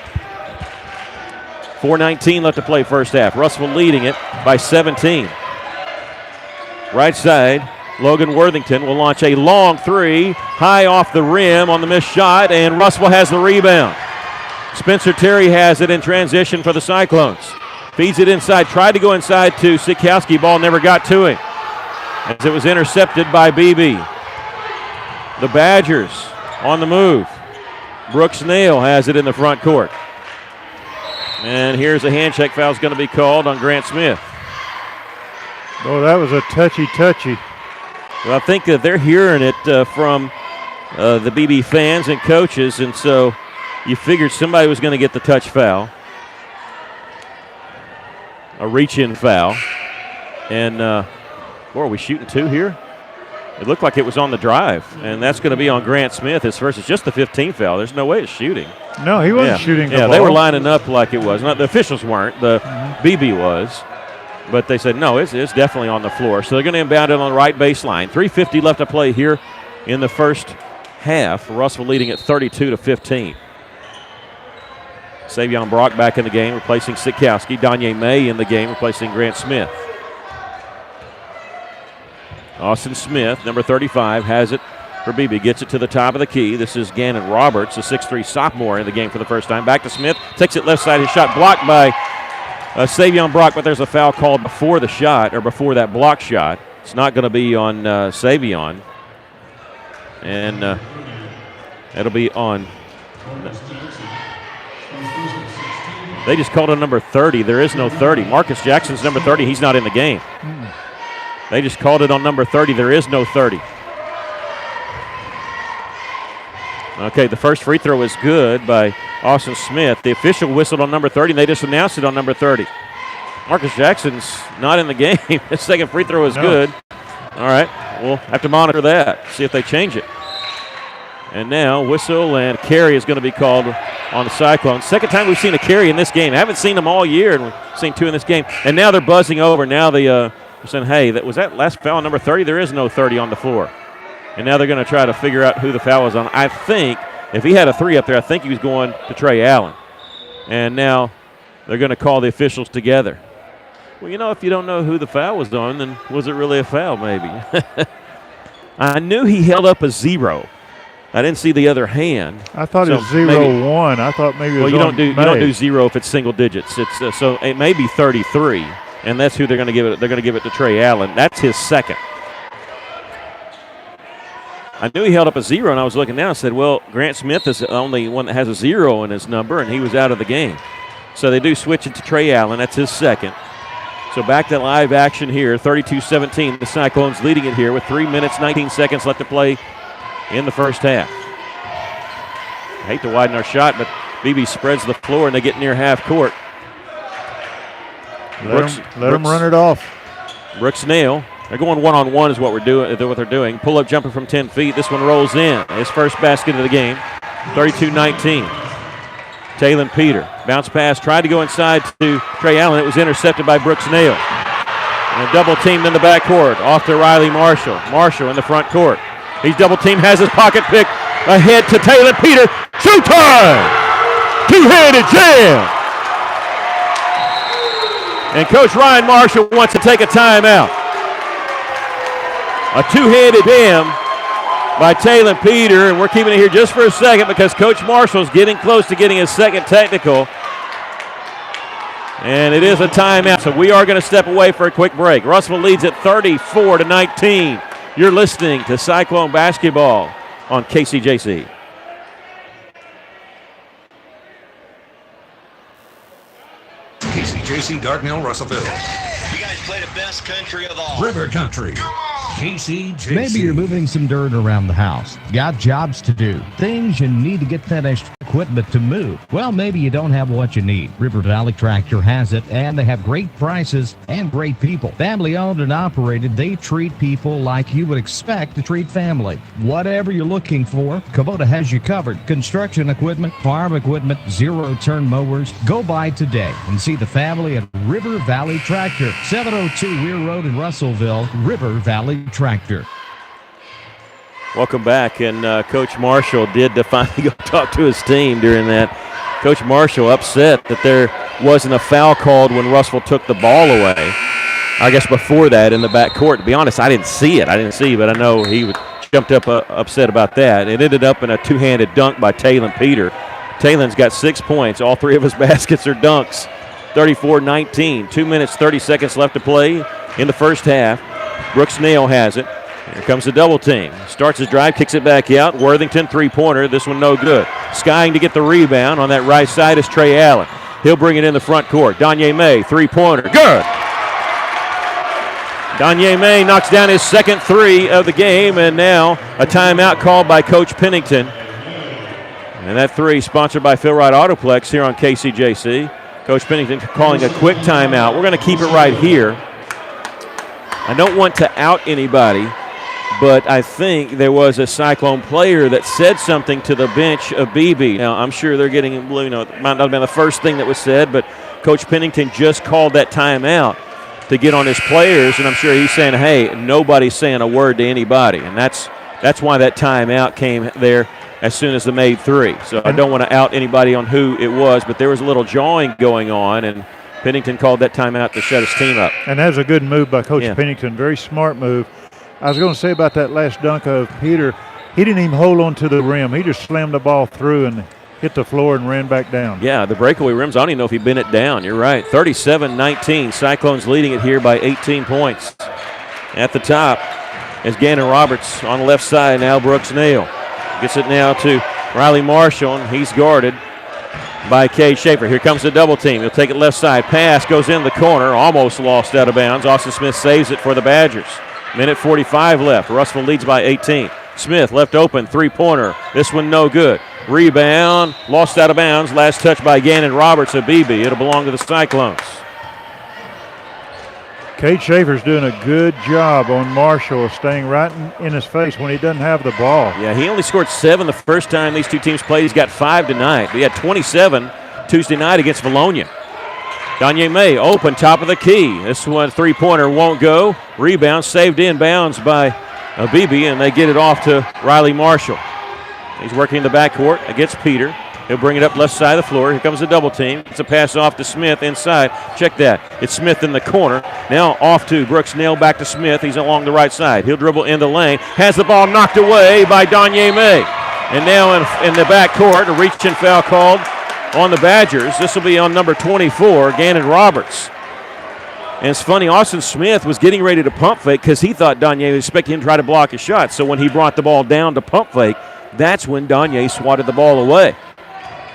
4:19 left to play first half. Russellville leading it by 17. Right side, Logan Worthington will launch a long 3, high off the rim on the missed shot, and Russellville has the rebound. Spencer Terry has it in transition for the Cyclones. Feeds it inside, tried to go inside to Sikowski. Ball never got to him as it was intercepted by Beebe. The Badgers on the move. Brooks Nail has it in the front court. And here's a handshake foul is going to be called on Grant Smith. Oh, that was a touchy. Well, I think that they're hearing it from the BB fans and coaches, and so you figured somebody was going to get the touch foul. A reach-in foul. And, boy, are we shooting 2 here? It looked like it was on the drive, and that's going to be on Grant Smith. His first is just the 15th foul. There's no way it's shooting. No, he wasn't shooting the ball. Yeah, they were lining up like it was. Not the officials weren't. The BB was. But they said, no, it's definitely on the floor. So they're going to inbound it on the right baseline. 3:50 left to play here in the first half. Russellville leading at 32-15. Savion Brock back in the game, replacing Sikowski. Danye May in the game, replacing Grant Smith. Austin Smith, number 35, has it for Beebe. Gets it to the top of the key. This is Gannon Roberts, a 6'3 sophomore in the game for the first time. Back to Smith. Takes it left side. His shot blocked by Savion Brock, but there's a foul called before the shot, or before that block shot. It's not going to be on Savion. And it'll be on. They just called on number 30. There is no 30. Marcus Jackson's number 30. He's not in the game. They just called it on number 30. There is no 30. Okay, the first free throw is good by Austin Smith. The official whistled on number 30, and they just announced it on number 30. Marcus Jackson's not in the game. His second free throw is good. All right, we'll have to monitor that, see if they change it. And now whistle and carry is going to be called on the Cyclones. Second time we've seen a carry in this game. I haven't seen them all year, and we've seen 2 in this game. And now they're buzzing over. Now they're saying, hey, was that last foul number 30? There is no 30 on the floor. And now they're going to try to figure out who the foul is on. I think if he had a 3 up there, I think he was going to Trey Allen. And now they're going to call the officials together. Well, if you don't know who the foul was on, then was it really a foul maybe? I knew he held up a 0. I didn't see the other hand. I thought it was 0-1. I thought maybe it was you don't do 0 if it's single digits. It's so it may be 33, and that's who they're going to give it. They're going to give it to Trey Allen. That's his second. I knew he held up a 0, and I was looking down and said, well, Grant Smith is the only one that has a 0 in his number, and he was out of the game. So they do switch it to Trey Allen. That's his second. So back to live action here, 32-17. The Cyclones leading it here with 3 minutes, 19 seconds left to play in the first half. I hate to widen our shot, but Beebe spreads the floor, and they get near half court. Let them run it off. Brooks Nail. They're going one-on-one is what they're doing. Pull-up jumper from 10 feet. This one rolls in. His first basket of the game, 32-19. Taylon Peter. Bounce pass. Tried to go inside to Trey Allen. It was intercepted by Brooks Nail. And double teamed in the backcourt. Off to Riley Marshall. Marshall in the front court. He's double teamed. Has his pocket pick. Ahead to Taylon Peter. Showtime! Two-handed jam! And Coach Ryan Marshall wants to take a timeout. A two-handed jam by Taylon Peter, and we're keeping it here just for a second because Coach Marshall's getting close to getting his second technical. And it is a timeout, so we are going to step away for a quick break. Russellville leads at 34-19. You're listening to Cyclone Basketball on KCJC. KCJC, Dardanelle, Russellville. You guys play the best country of all. River Country. KCJC. Maybe you're moving some dirt around the house. Got jobs to do. Things you need to get that extra equipment to move. Well, maybe you don't have what you need. River Valley Tractor has it, and they have great prices and great people. Family owned and operated, they treat people like you would expect to treat family. Whatever you're looking for, Kubota has you covered. Construction equipment, farm equipment, zero-turn mowers. Go by today and see the family at River Valley Tractor, 702 Weir Road in Russellville. River Valley Tractor. Welcome back, and Coach Marshall did finally go talk to his team during that. Coach Marshall upset that there wasn't a foul called when Russellville took the ball away. I guess before that in the backcourt. To be honest, I didn't see it. But I know he jumped up upset about that. It ended up in a two-handed dunk by Taylon Peter. Taylon's got 6 points. All three of his baskets are dunks. 34-19. 2 minutes, 30 seconds left to play in the first half. Brooks Nail has it. Here comes the double team. Starts his drive, kicks it back out. Worthington three-pointer. This one no good. Skying to get the rebound on that right side is Trey Allen. He'll bring it in the front court. Danye May, three-pointer. Good! Danye May knocks down his second three of the game, and now a timeout called by Coach Pennington. And that three sponsored by Phil Wright Autoplex here on KCJC. Coach Pennington calling a quick timeout. We're going to keep it right here. I don't want to out anybody, but I think there was a Cyclone player that said something to the bench of Beebe. Now, I'm sure they're getting, it might not have been the first thing that was said, but Coach Pennington just called that timeout to get on his players, and I'm sure he's saying, hey, nobody's saying a word to anybody, and that's why that timeout came there as soon as they made three. So I don't want to out anybody on who it was, but there was a little jawing going on, and Pennington called that timeout to shut his team up. And that was a good move by Coach Pennington. Very smart move. I was going to say about that last dunk of Peter, he didn't even hold on to the rim. He just slammed the ball through and hit the floor and ran back down. Yeah, the breakaway rims, I don't even know if he bent it down. You're right. 37-19. Cyclones leading it here by 18 points. At the top is Gannon Roberts on the left side. Now Brooks Nail gets it now to Riley Marshall, and he's guarded by Cade Schaefer. Here comes the double team. He'll take it left side. Pass goes in the corner. Almost lost out of bounds. Austin Smith saves it for the Badgers. Minute 45 left. Russellville leads by 18. Smith left open. Three-pointer. This one no good. Rebound. Lost out of bounds. Last touch by Gannon Roberts of Beebe. It'll belong to the Cyclones. Cade Schaefer's doing a good job on Marshall, staying right in his face when he doesn't have the ball. Yeah, he only scored 7 the first time these two teams played. He's got 5 tonight. He had 27 Tuesday night against Bologna. Danye May open, top of the key. This one three-pointer won't go. Rebound saved in bounds by Beebe, and they get it off to Riley Marshall. He's working in the backcourt against Peter. He'll bring it up left side of the floor. Here comes a double team. It's a pass off to Smith inside. Check that. It's Smith in the corner. Now off to Brooks Nail, back to Smith. He's along the right side. He'll dribble in the lane. Has the ball knocked away by Donye May. And now in the back court, a reach-in foul called on the Badgers. This will be on number 24, Gannon Roberts. And it's funny, Austin Smith was getting ready to pump fake because he thought Donye was expecting him to try to block a shot. So when he brought the ball down to pump fake, that's when Donye swatted the ball away.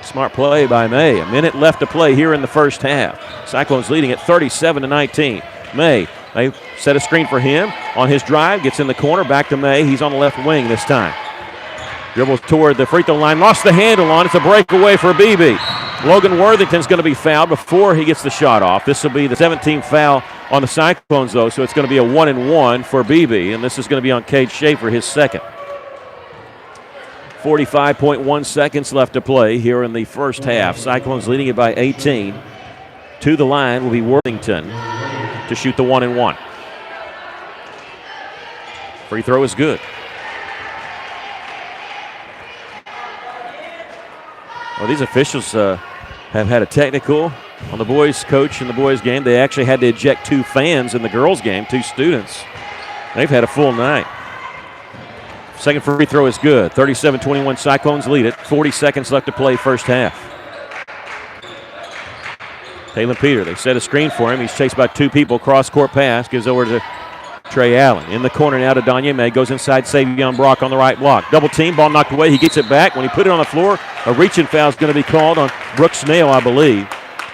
Smart play by May. A minute left to play here in the first half. Cyclones leading at 37-19. May, they set a screen for him on his drive, gets in the corner, back to May. He's on the left wing this time. Dribbles toward the free throw line, lost the handle on it. It's a breakaway for Beebe. Logan Worthington's going to be fouled before he gets the shot off. This will be the 17th foul on the Cyclones, though, so it's going to be a 1-and-1 for Beebe, and this is going to be on Cade Schaefer, his second. 45.1 seconds left to play here in the first half. Cyclones leading it by 18. To the line will be Worthington to shoot the 1-and-1. Free throw is good. Well, these officials have had a technical on the boys' coach in the boys' game. They actually had to eject 2 fans in the girls' game, 2 students. They've had a full night. Second free throw is good. 37-21 Cyclones lead it. 40 seconds left to play first half. Taylor Peter, they set a screen for him. He's chased by 2 people. Cross-court pass. Gives over to Trey Allen. In the corner now to Donye May. Goes inside Savion Brock on the right block. Double team. Ball knocked away. He gets it back. When he put it on the floor, a reaching foul is going to be called on Brooks Nail, I believe.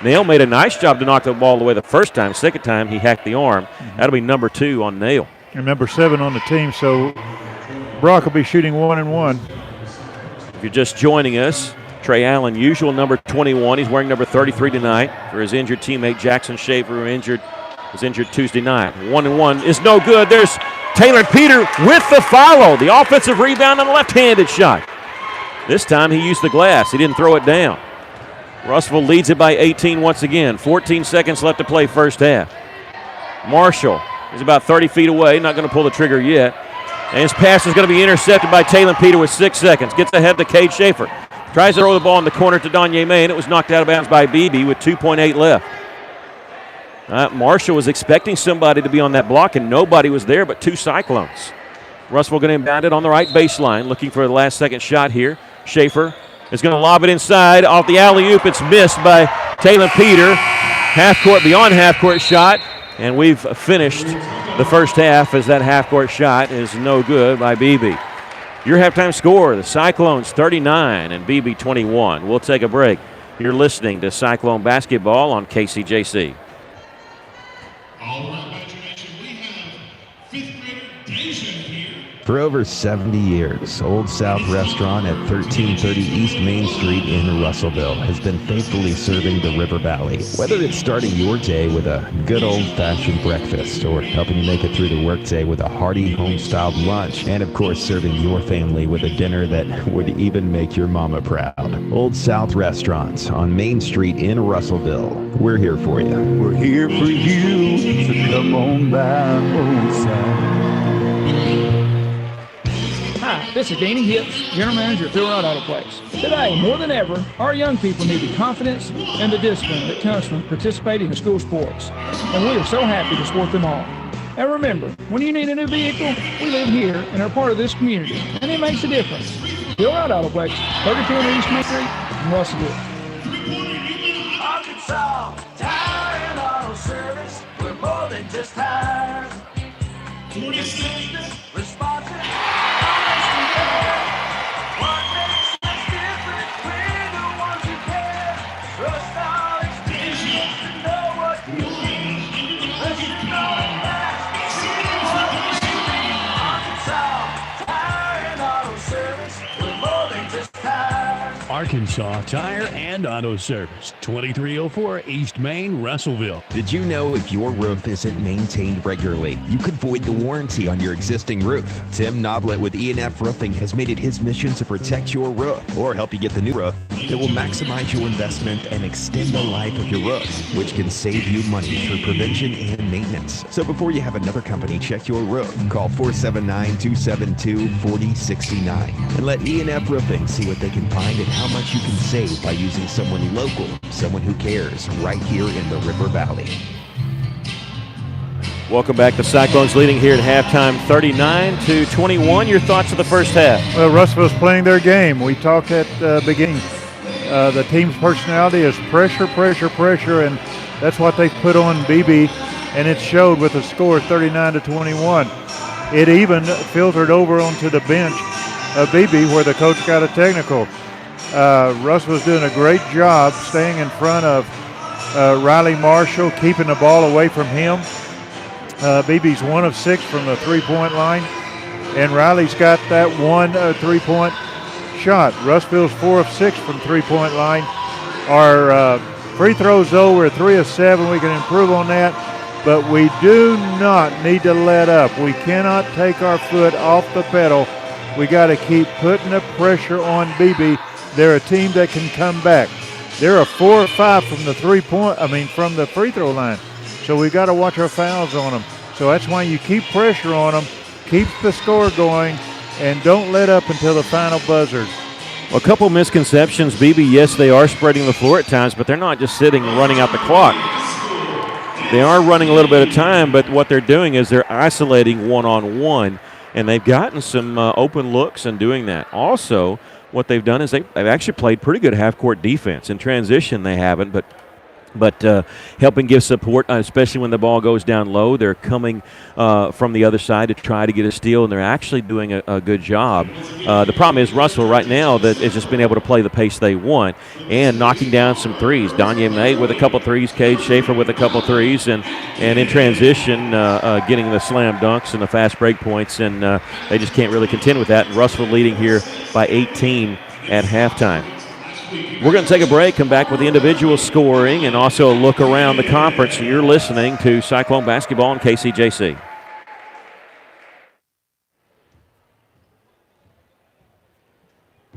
Nail made a nice job to knock the ball away the first time. Second time, he hacked the arm. That'll be number 2 on Nail. And number 7 on the team, so Brock will be shooting 1-and-1. If you're just joining us, Trey Allen, usual number 21. He's wearing number 33 tonight for his injured teammate Jackson Schaefer, who was injured Tuesday night. 1-and-1 is no good. There's Taylor Peter with the follow. The offensive rebound on the left-handed shot. This time he used the glass. He didn't throw it down. Russellville leads it by 18 once again. 14 seconds left to play first half. Marshall is about 30 feet away. Not going to pull the trigger yet. And his pass is going to be intercepted by Taylor Peter with 6 seconds. Gets ahead to Cade Schaefer. Tries to throw the ball in the corner to Donye May, and it was knocked out of bounds by Beebe with 2.8 left. Marshall was expecting somebody to be on that block, and nobody was there but 2 Cyclones. Russellville going to inbound it on the right baseline, looking for the last second shot here. Schaefer is going to lob it inside. Off the alley-oop, it's missed by Taylor Peter. Half-court, beyond half-court shot, and we've finished the first half as that half-court shot is no good by Beebe. Your halftime score, the Cyclones 39 and Beebe 21. We'll take a break. You're listening to Cyclone Basketball on KCJC. All right, Badger Nation, we have 5th grader Deja here. For over 70 years, Old South Restaurant at 1330 East Main Street in Russellville has been faithfully serving the River Valley. Whether it's starting your day with a good old-fashioned breakfast or helping you make it through the workday with a hearty home-styled lunch, and of course serving your family with a dinner that would even make your mama proud. Old South Restaurant on Main Street in Russellville. We're here for you. We're here for you, so come on by Old South. Hi, this is Danny Hips, General Manager at Phil Wright Auto Place. Today, more than ever, our young people need the confidence and the discipline that comes from participating in school sports. And we are so happy to support them all. And remember, when you need a new vehicle, we live here and are part of this community, and it makes a difference. Phil Wright Auto Place, 32 East Main Street in Russellville. Arkansas Tire and Auto Service, we're more than just tires. Consistent, responsive, honest and fair. What makes us different? We're the ones who care. Trust our experience to know what you need. Listen on that. See what you need. Arkansas Tire and Auto Service, we're more than just tires. Arkansas Tire and Auto Service, 2304 East Main, Russellville. Did you know if your roof isn't maintained regularly, you could void the warranty on your existing roof? Tim Noblet with E&F Roofing has made it his mission to protect your roof or help you get the new roof that will maximize your investment and extend the life of your roof, which can save you money through prevention and maintenance. So before you have another company check your roof, call 479-272-4069 and let E&F Roofing see what they can find and how much you can save by using someone local, someone who cares, right here in the River Valley. Welcome back. The Cyclones leading here at halftime, 39-21. Your thoughts of the first half? Well, Russellville's playing their game. We talked at the beginning. The team's personality is pressure, pressure, pressure, and that's what they put on Beebe, and it showed with a score 39-21. It even filtered over onto the bench of Beebe where the coach got a technical. Russ was doing a great job staying in front of Riley Marshall, keeping the ball away from him. Beebe's 1 of 6 from the three-point line, and Riley's got that one three-point shot. Russville's 4 of 6 from three-point line. Our free throws, though, we're 3 of 7. We can improve on that, but we do not need to let up. We cannot take our foot off the pedal. We got to keep putting the pressure on Beebe. They're a team that can come back. They're a 4 or 5 from the from the free throw line. So we got to watch our fouls on them. So that's why you keep pressure on them, keep the score going, and don't let up until the final buzzer. Well, a couple misconceptions. Beebe, yes, they are spreading the floor at times, but they're not just sitting and running out the clock. They are running a little bit of time, but what they're doing is they're isolating one-on-one, and they've gotten some open looks in doing that. Also, what they've done is they've actually played pretty good half-court defense. In transition, they haven't, but helping give support, especially when the ball goes down low. They're coming from the other side to try to get a steal, and they're actually doing a good job. The problem is Russell right now that has just been able to play the pace they want and knocking down some threes. Danye May with a couple threes, Cade Schaefer with a couple threes, and in transition getting the slam dunks and the fast break points, and they just can't really contend with that. And Russell leading here by 18 at halftime. We're going to take a break, come back with the individual scoring, and also a look around the conference. You're listening to Cyclone Basketball on KCJC.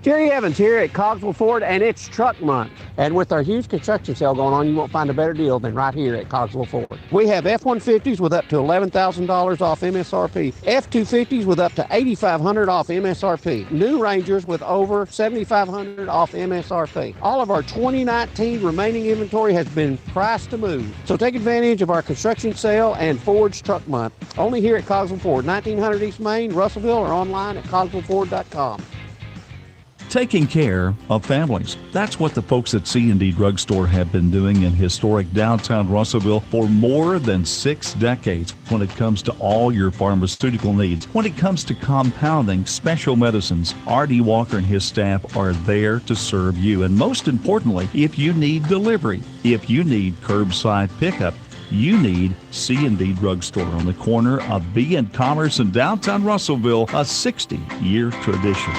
Jerry Evans here at Cogswell Ford, and it's truck month. And with our huge construction sale going on, you won't find a better deal than right here at Cogswell Ford. We have F-150s with up to $11,000 off MSRP, F-250s with up to $8,500 off MSRP, new Rangers with over $7,500 off MSRP. All of our 2019 remaining inventory has been priced to move. So take advantage of our construction sale and Ford's truck month. Only here at Cogswell Ford, 1900 East Main, Russellville, or online at cogswellford.com. Taking care of families. That's what the folks at C&D Drugstore have been doing in historic downtown Russellville for more than 6 decades when it comes to all your pharmaceutical needs. When it comes to compounding special medicines, R.D. Walker and his staff are there to serve you. And most importantly, if you need delivery, if you need curbside pickup, you need C&D Drugstore on the corner of B and Commerce in downtown Russellville, a 60-year tradition.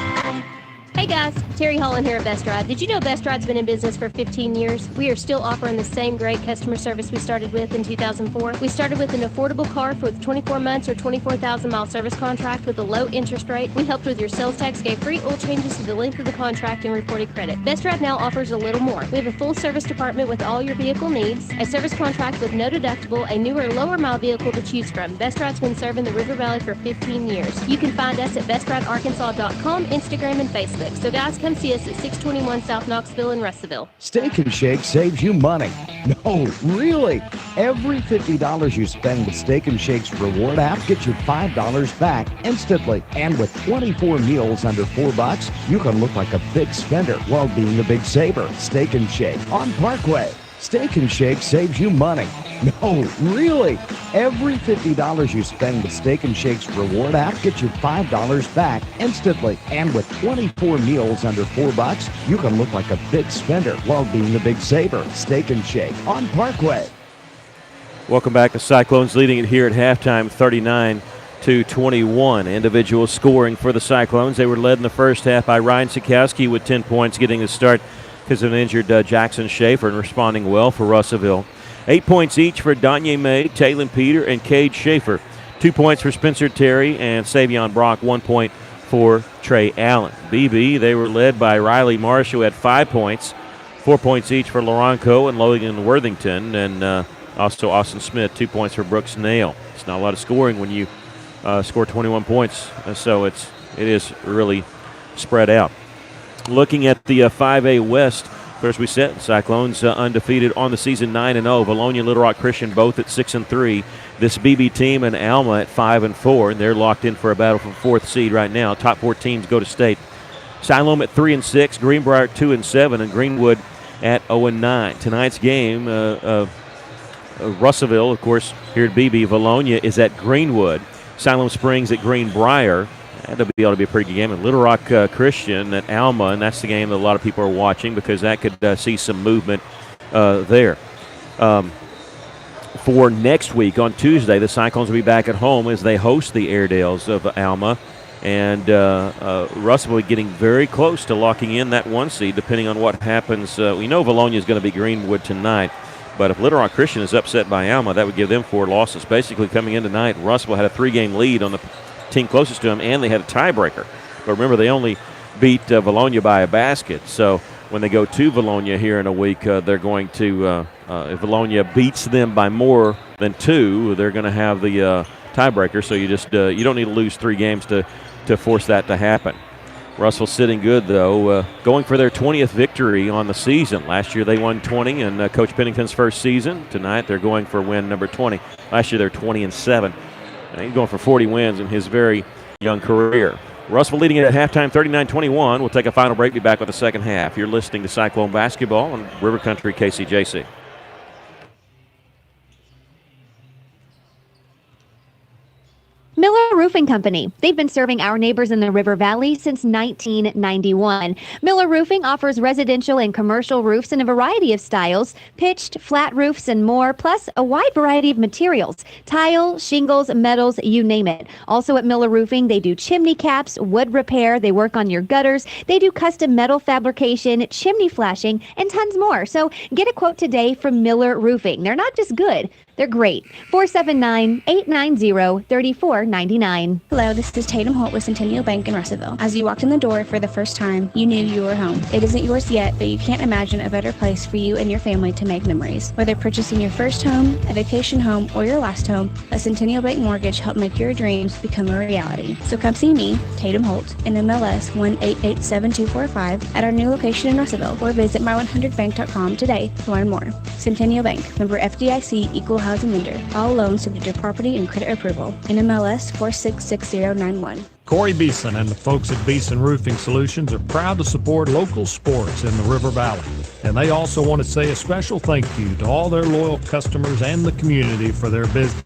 Hey guys, Terry Holland here at Best Ride. Did you know Best Ride's been in business for 15 years? We are still offering the same great customer service we started with in 2004. We started with an affordable car with 24 months or 24,000-mile service contract with a low interest rate. We helped with your sales tax, gave free oil changes to the length of the contract, and reported credit. Best Ride now offers a little more. We have a full service department with all your vehicle needs, a service contract with no deductible, a newer, lower-mile vehicle to choose from. Best Ride's been serving the River Valley for 15 years. You can find us at BestRideArkansas.com, Instagram, and Facebook. So guys, come see us at 621 South Knoxville in Russellville. Steak and Shake saves you money. No, really. Every $50 you spend with Steak and Shake's reward app gets you $5 back instantly. And with 24 meals under $4, you can look like a big spender while being a big saver. Steak and Shake on Parkway. Steak and Shake saves you money. No, really. Every $50 you spend with Steak and Shake's reward app gets you $5 back instantly. And with 24 meals under $4, you can look like a big spender while being a big saver. Steak and Shake on Parkway. Welcome back. The Cyclones leading it here at halftime, 39-21. Individual scoring for the Cyclones. They were led in the first half by Ryan Sikowski with 10 points, getting the start because of an injured Jackson Schaefer, and responding well for Russellville. 8 points each for Danye May, Taylon Peter, and Cade Schaefer. 2 points for Spencer Terry and Savion Brock. 1 point for Trey Allen. Beebe, they were led by Riley Marshall at 5 points. 4 points each for Laronco and Logan Worthington. And Also, Austin Smith, 2 points for Brooks Nail. It's not a lot of scoring when you score 21 points, so it is really spread out. Looking at the 5A West, first we set Cyclones undefeated on the season, 9-0. Valonia, Little Rock Christian both at 6-3. This Beebe team and Alma at 5-4, and they're locked in for a battle for fourth seed right now. Top 4 teams go to state. Siloam at 3-6, Greenbrier at 2-7, and Greenwood at 0-9. Tonight's game, Russellville, of course, here at Beebe. Valonia is at Greenwood. Siloam Springs at Greenbrier. That'll be able to be a pretty good game. And Little Rock Christian at Alma, and that's the game that a lot of people are watching because that could see some movement there. For next week on Tuesday, the Cyclones will be back at home as they host the Airedales of Alma. And Russellville getting very close to locking in that 1 seed, depending on what happens. We know Valonia is going to be Greenwood tonight, but if Little Rock Christian is upset by Alma, that would give them 4 losses. Basically, coming in tonight, Russellville had a 3-game lead on the team closest to them, and they had a tiebreaker. But remember, they only beat Valonia by a basket. So when they go to Valonia here in a week, they're going to, if Valonia beats them by more than 2, they're going to have the tiebreaker. So you just you don't need to lose 3 games to force that to happen. Russell sitting good, though, going for their 20th victory on the season. Last year they won 20 in Coach Pennington's first season. Tonight they're going for win number 20. Last year they're 20-7. He's going for 40 wins in his very young career. Russell leading it at halftime, 39-21. We'll take a final break, be back with the second half. You're listening to Cyclone Basketball on River Country KCJC. Miller Roofing Company. They've been serving our neighbors in the River Valley since 1991. Miller Roofing offers residential and commercial roofs in a variety of styles, pitched, flat roofs, and more, plus a wide variety of materials, tile, shingles, metals, you name it. Also at Miller Roofing, they do chimney caps, wood repair, they work on your gutters, they do custom metal fabrication, chimney flashing, and tons more. So get a quote today from Miller Roofing. They're not just good, they're great. 479-890-3499. Hello, this is Tatum Holt with Centennial Bank in Russellville. As you walked in the door for the first time, you knew you were home. It isn't yours yet, but you can't imagine a better place for you and your family to make memories. Whether purchasing your first home, a vacation home, or your last home, a Centennial Bank mortgage helped make your dreams become a reality. So come see me, Tatum Holt, in MLS 1887245 at our new location in Russellville, or visit my100bank.com today to learn more. Centennial Bank, member FDIC, equal housing lender. All loans subject to property and credit approval. NMLS 466091. Corey Beeson and the folks at Beeson Roofing Solutions are proud to support local sports in the River Valley. And they also want to say a special thank you to all their loyal customers and the community for their business.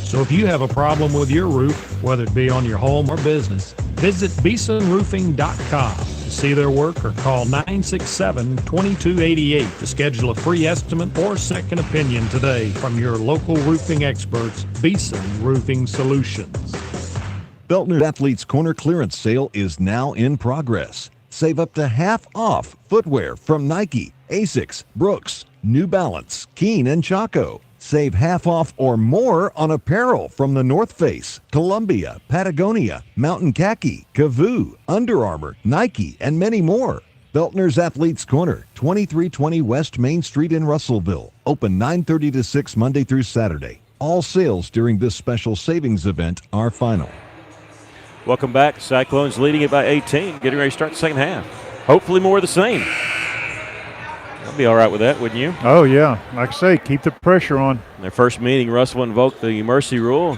So if you have a problem with your roof, whether it be on your home or business, visit BeesonRoofing.com to see their work or call 967-2288 to schedule a free estimate or second opinion today from your local roofing experts, Beeson Roofing Solutions. Beltner's Athletes Corner clearance sale is now in progress. Save up to half off footwear from Nike, Asics, Brooks, New Balance, Keen, and Chaco. Save half off or more on apparel from the North Face, Columbia, Patagonia, Mountain Khaki, Kavoo, Under Armour, Nike, and many more. Beltner's Athletes Corner, 2320 West Main Street in Russellville. Open 9:30 to 6 Monday through Saturday. All sales during this special savings event are final. Welcome back. Cyclones leading it by 18, getting ready to start the second half. Hopefully more of the same. I'd be all right with that, wouldn't you? Oh, yeah. Like I say, keep the pressure on. In their first meeting, Russell invoked the mercy rule,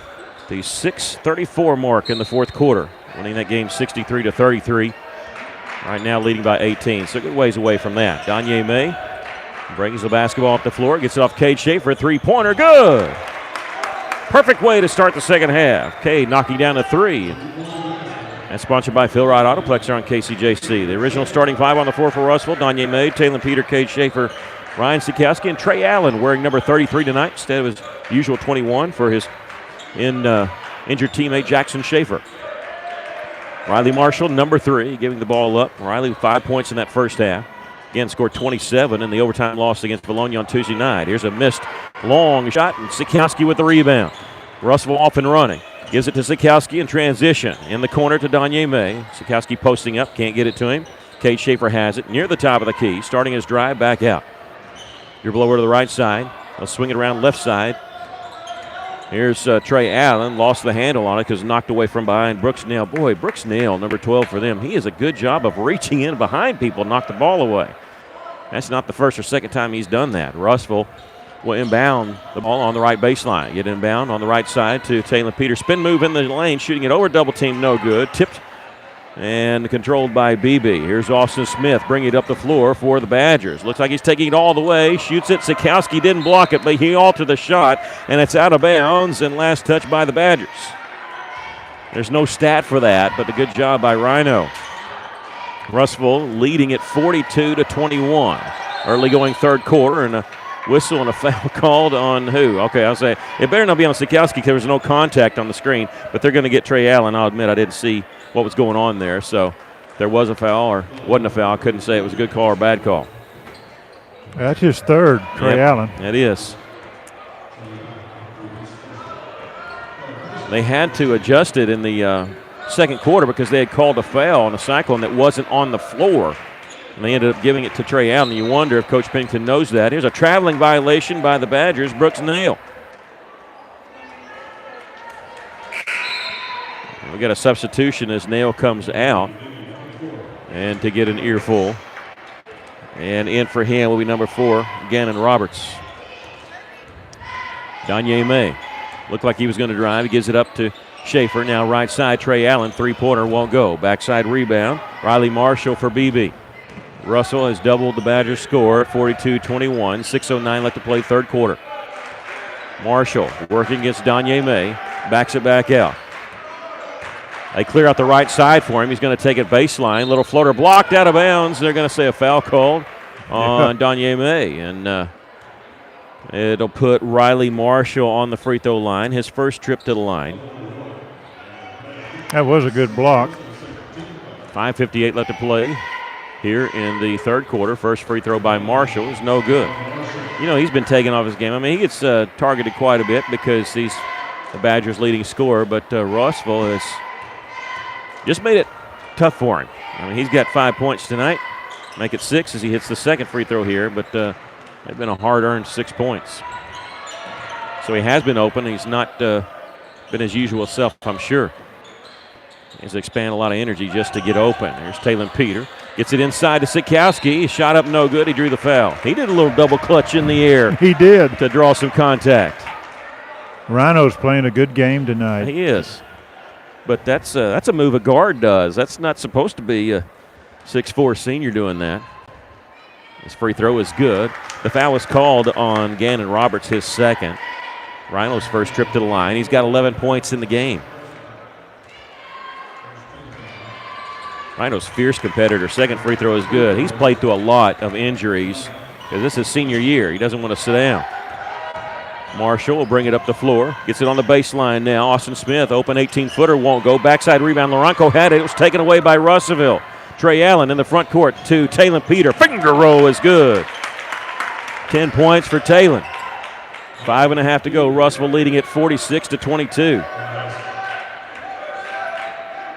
the 6:34 mark in the fourth quarter, winning that game 63-33. Right now leading by 18, so good ways away from that. Danye May brings the basketball up the floor, gets it off Cade Schaefer, three-pointer, good! Perfect way to start the second half. Cade knocking down a three. That's sponsored by Phil Wright Autoplex here on KCJC. The original starting five on the floor for Russell: Danye May, Taylor Peter, Cade Schaefer, Ryan Sikowski, and Trey Allen wearing number 33 tonight instead of his usual 21 for his injured teammate Jackson Schaefer. Riley Marshall, number 3, giving the ball up. Riley with 5 points in that first half. Again, scored 27 in the overtime loss against Bologna on Tuesday night. Here's a missed long shot, and Sikowski with the rebound. Russell off and running. Gives it to Sikowski in transition. In the corner to Danye May. Sikowski posting up, can't get it to him. Cade Schaefer has it near the top of the key, starting his drive back out. Dribble over to the right side. They'll swing it around left side. Here's Trey Allen. Lost the handle on it because knocked away from behind Brooks Nail. Boy, Brooks Nail, number 12 for them. He has a good job of reaching in behind people, knock the ball away. That's not the first or second time he's done that. Russell will inbound the ball on the right baseline. Get inbound on the right side to Taylor Peters. Spin move in the lane, shooting it over double team, no good. Tipped and controlled by Beebe. Here's Austin Smith bringing it up the floor for the Badgers. Looks like he's taking it all the way. Shoots it. Sikowski didn't block it, but he altered the shot, and it's out of bounds and last touch by the Badgers. There's no stat for that, but a good job by Rhino. Russell leading at 42-21. Early going third quarter, and a whistle and a foul called on who? Okay, I'll say it better not be on Sikowski because there was no contact on the screen, but they're going to get Trey Allen. I'll admit I didn't see what was going on there, so there was a foul or wasn't a foul. I couldn't say it was a good call or bad call. That's his third, Trey Allen. It is. They had to adjust it in the second quarter because they had called a foul on a Cyclone that wasn't on the floor. And they ended up giving it to Trey Allen. You wonder if Coach Pennington knows that. Here's a traveling violation by the Badgers, Brooks Nail. We got a substitution as Nail comes out. And to get an earful. And in for him will be number 4, Gannon Roberts. Danye May. Looked like he was going to drive. He gives it up to Schaefer. Now right side, Trey Allen. Three-pointer won't go. Backside rebound. Riley Marshall for Beebe. Russell has doubled the Badgers' score at 42-21. 6:09 left to play third quarter. Marshall working against Danye May. Backs it back out. They clear out the right side for him. He's going to take it baseline. Little floater blocked out of bounds. They're going to say a foul called on Danye May. And it'll put Riley Marshall on the free throw line. His first trip to the line. That was a good block. 5:58 left to play here in the third quarter. First free throw by Marshall is no good. You know, he's been taken off his game. I mean, he gets targeted quite a bit because he's the Badgers' leading scorer, but Rossville has just made it tough for him. I mean, he's got 5 points tonight. Make it 6 as he hits the second free throw here, but they've been a hard-earned 6 points. So he has been open. He's not been his usual self, I'm sure. He's expended a lot of energy just to get open. There's Taylor Peter. Gets it inside to Sikowski. Shot up no good. He drew the foul. He did a little double clutch in the air. He did. To draw some contact. Rhino's playing a good game tonight. He is. But that's a move a guard does. That's not supposed to be a 6'4" senior doing that. His free throw is good. The foul was called on Gannon Roberts, his second. Rhino's first trip to the line. He's got 11 points in the game. Rhino's fierce competitor. Second free throw is good. He's played through a lot of injuries because this is senior year. He doesn't want to sit down. Marshall will bring it up the floor. Gets it on the baseline now. Austin Smith, open 18-footer, won't go. Backside rebound. Laronco had it. It was taken away by Russellville. Trey Allen in the front court to Taylor Peter. Finger roll is good. 10 points for Taylor. 5.5 to go. Russellville leading at 46-22.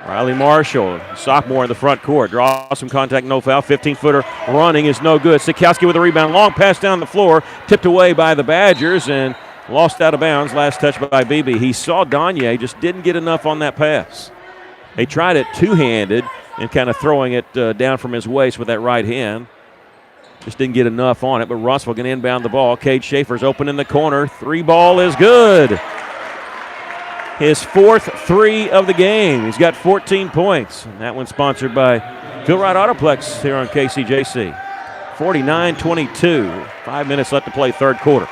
Riley Marshall, sophomore in the front court. Draws some contact, no foul. 15-footer running is no good. Sikowski with a rebound. Long pass down the floor. Tipped away by the Badgers and lost out of bounds. Last touch by Beebe. He saw Danye, just didn't get enough on that pass. He tried it two-handed and kind of throwing it down from his waist with that right hand. Just didn't get enough on it, but Russell can inbound the ball. Cade Schaefer's open in the corner. Three ball is good. His fourth three of the game. He's got 14 points. And that one's sponsored by Phil Wright Autoplex here on KCJC. 49-22. 5 minutes left to play third quarter.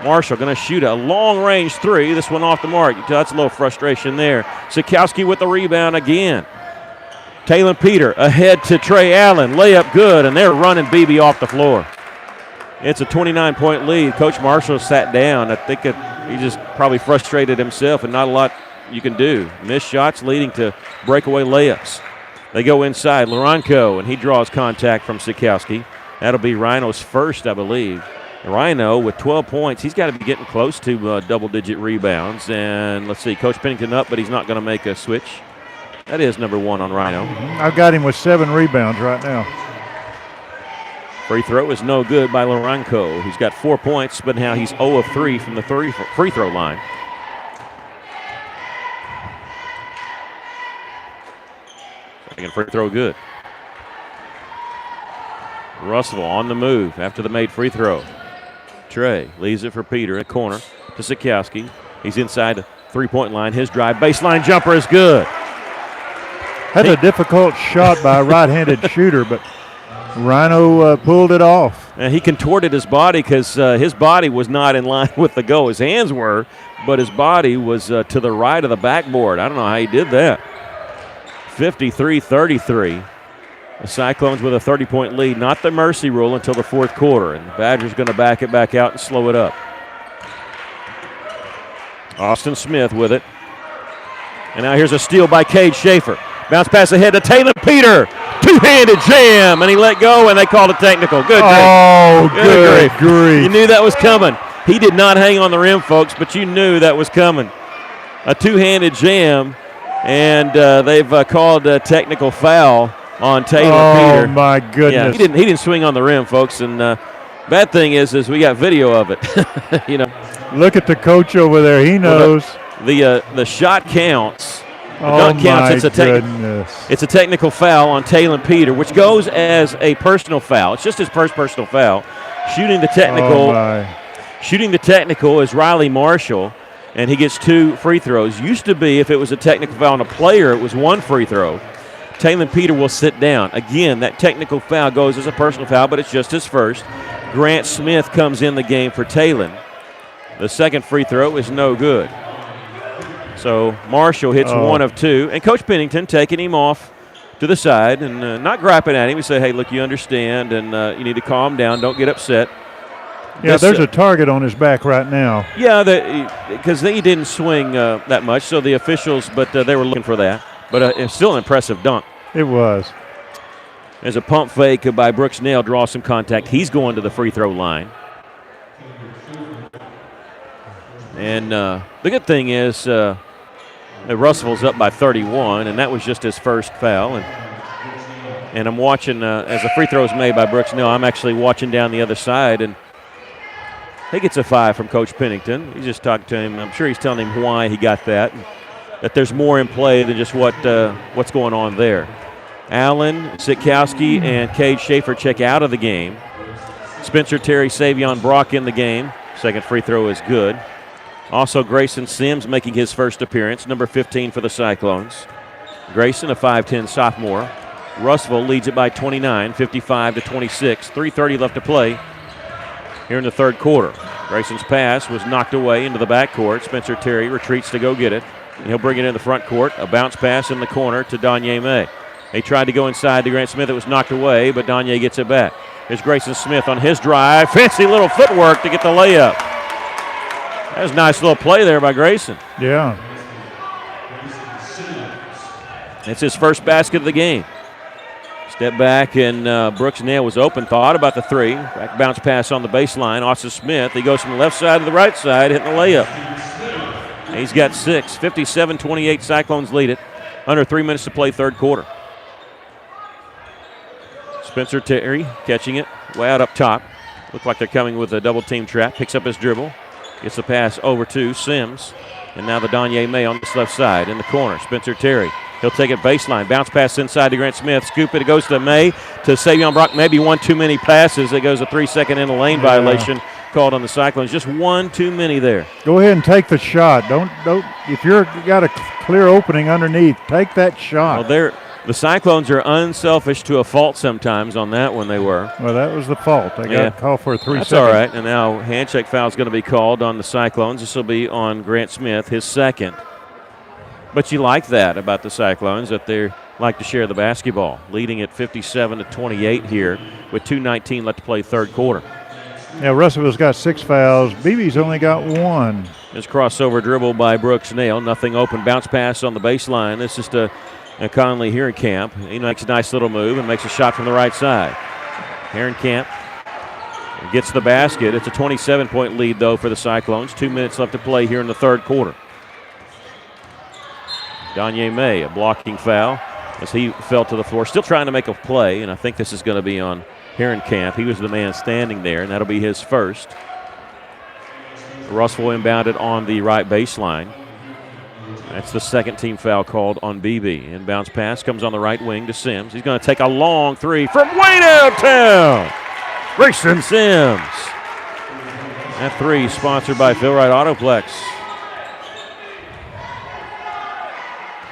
Marshall going to shoot a long-range three. This one off the mark. That's a little frustration there. Sikowski with the rebound again. Taylor Peter ahead to Trey Allen. Layup good, and they're running Beebe off the floor. It's a 29-point lead. Coach Marshall sat down. I think he just probably frustrated himself, and not a lot you can do. Missed shots leading to breakaway layups. They go inside. Laronco, and he draws contact from Sikowski. That'll be Rhino's first, I believe. Rhino with 12 points. He's got to be getting close to double-digit rebounds. And let's see, Coach Pennington up, but he's not going to make a switch. That is number one on Rhino. I've got him with 7 rebounds right now. Free throw is no good by Laranco. He's got 4 points, but now he's 0 of 3 from the free throw line. Second free throw good. Russell on the move after the made free throw. Trey leaves it for Peter in the corner to Sikowski. He's inside the three-point line. His drive, baseline jumper is good. Had a difficult shot by a right-handed shooter, but Rhino pulled it off. And he contorted his body because his body was not in line with the goal. His hands were, but his body was to the right of the backboard. I don't know how he did that. 53-33. The Cyclones with a 30-point lead. Not the mercy rule until the fourth quarter. And the Badgers going to back it back out and slow it up. Austin Smith with it. And now here's a steal by Cade Schaefer. Bounce pass ahead to Taylor Peter. Two-handed jam, and he let go, and they called a technical. Good grief. Oh, good grief. You knew that was coming. He did not hang on the rim, folks, but you knew that was coming. A two-handed jam, and they've called a technical foul on Taylor Peter. Oh, my goodness. Yeah, he didn't swing on the rim, folks, and bad thing is we got video of it. You know. Look at the coach over there. He knows. Well, the shot counts. Oh, counts. It's a technical foul on Taylor Peter, which goes as a personal foul. It's just his first personal foul. Shooting the technical is Riley Marshall, and he gets 2 free throws. Used to be, if it was a technical foul on a player, it was 1 free throw. Taylor Peter will sit down. Again, that technical foul goes as a personal foul, but it's just his first. Grant Smith comes in the game for Taylor. The second free throw is no good. So Marshall hits 1 of 2, and Coach Pennington taking him off to the side and not griping at him. He said, hey, look, you understand, and you need to calm down. Don't get upset. Yeah, there's a target on his back right now. Yeah, because he didn't swing that much, so the officials, but they were looking for that. But it's still an impressive dunk. It was. There's a pump fake by Brooks Nail, draws some contact. He's going to the free throw line. And the good thing is Russell's up by 31, and that was just his first foul. And I'm watching, as the free throw is made by Brooks Nail, I'm actually watching down the other side, and he gets a 5 from Coach Pennington. He's just talking to him. I'm sure he's telling him why he got that, that there's more in play than just what's going on there. Allen, Sikowski, and Cade Schaefer check out of the game. Spencer Terry, Savion Brock in the game. Second free throw is good. Also, Grayson Sims making his first appearance, number 15 for the Cyclones. Grayson, a 5'10 sophomore. Russellville leads it by 29, 55-26. 3:30 left to play here in the third quarter. Grayson's pass was knocked away into the backcourt. Spencer Terry retreats to go get it, and he'll bring it in the front court. A bounce pass in the corner to Danye May. They tried to go inside to Grant Smith. It was knocked away, but Danye gets it back. Here's Grayson Smith on his drive. Fancy little footwork to get the layup. That was a nice little play there by Grayson. Yeah. It's his first basket of the game. Step back, and Brooks Nail was open. Thought about the 3. Back bounce pass on the baseline. Austin Smith, he goes from the left side to the right side, hitting the layup. He's got 6. 57-28, Cyclones lead it. Under 3 minutes to play third quarter. Spencer Terry catching it way out up top. Look like they're coming with a double team trap. Picks up his dribble. Gets the pass over to Sims. And now the Danye May on this left side in the corner. Spencer Terry. He'll take it baseline. Bounce pass inside to Grant Smith. Scoop it. It goes to May. To Savion Brock. Maybe one too many passes. It goes a 3-second in the lane violation called on the Cyclones. Just one too many there. Go ahead and take the shot. Don't. If you're got a clear opening underneath, take that shot. Well, the Cyclones are unselfish to a fault sometimes on that one they were. Well, that was the fault. They got called for a 3 That's second. all right. And now handshake foul is going to be called on the Cyclones. This will be on Grant Smith, his second. But you like that about the Cyclones, that they like to share the basketball, leading at 57-28 here with 2:19 left to play third quarter. Yeah, Russellville's got 6 fouls. Beebe's only got 1. This crossover dribble by Brooks Nail. Nothing open. Bounce pass on the baseline. This is to Conley Herenkamp. He makes a nice little move and makes a shot from the right side. Herenkamp gets the basket. It's a 27-point lead, though, for the Cyclones. 2 minutes left to play here in the third quarter. Danye May, a blocking foul as he fell to the floor. Still trying to make a play, and I think this is going to be on Camp. He was the man standing there, and that'll be his first. Russell inbounded on the right baseline. That's the second team foul called on Beebe. Inbounds pass comes on the right wing to Sims. He's going to take a long three from way downtown. Grayson Sims. That three sponsored by Phil Wright Autoplex.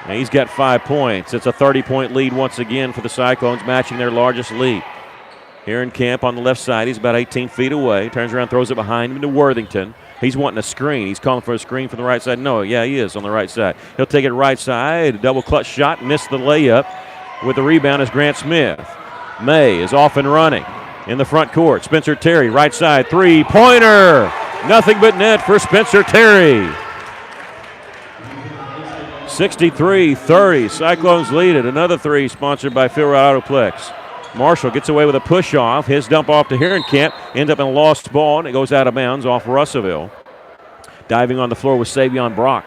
And he's got 5 points. It's a 30-point lead once again for the Cyclones, matching their largest lead. Camp on the left side. He's about 18 feet away. Turns around, throws it behind him to Worthington. He's wanting a screen. He's calling for a screen from the right side. No, yeah, he is on the right side. He'll take it right side. Double clutch shot. Missed the layup. With the rebound is Grant Smith. May is off and running in the front court. Spencer Terry, right side. Three-pointer. Nothing but net for Spencer Terry. 63-30. Cyclones lead it. Another three sponsored by Phil Wright Autoplex. Marshall gets away with a push-off. His dump off to Camp. Ends up in a lost ball, and it goes out of bounds off Russellville. Diving on the floor with Savion Brock.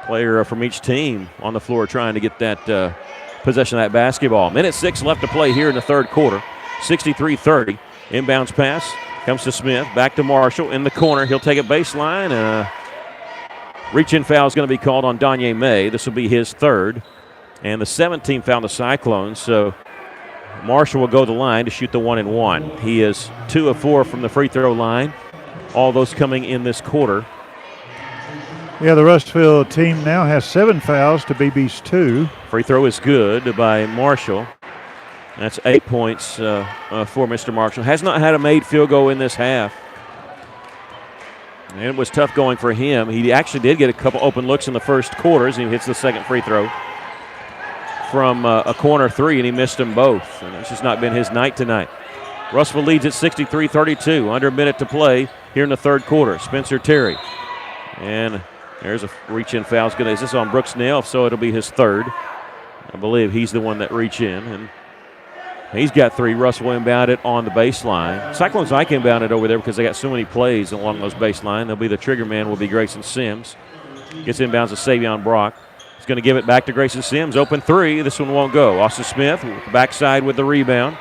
Player from each team on the floor trying to get that possession of that basketball. Minute 6 left to play here in the third quarter. 63-30. Inbounds pass comes to Smith. Back to Marshall in the corner. He'll take it baseline, and reach-in foul is going to be called on Danye May. This will be his third. And the 17th foul on the Cyclones, so Marshall will go to the line to shoot the 1-and-1. He is 2 of 4 from the free throw line. All those coming in this quarter. Yeah, the Russellville team now has 7 fouls to BB's 2. Free throw is good by Marshall. That's 8 points for Mr. Marshall. Has not had a made field goal in this half. And it was tough going for him. He actually did get a couple open looks in the first quarter as he hits the second free throw from a corner three, and he missed them both. And it's just not been his night tonight. Russellville leads at 63-32. Under a minute to play here in the third quarter. Spencer Terry. And there's a reach-in foul. Is this on Brooks Nail? If so, it'll be his third. I believe he's the one that reach in. And he's got 3. Russell inbounded on the baseline. Cyclones like inbounded over there because they got so many plays along those baseline. They'll be the trigger man will be Grayson Sims. Gets inbounds to Savion Brock. He's going to give it back to Grayson Sims. Open 3. This one won't go. Austin Smith, backside with the rebound.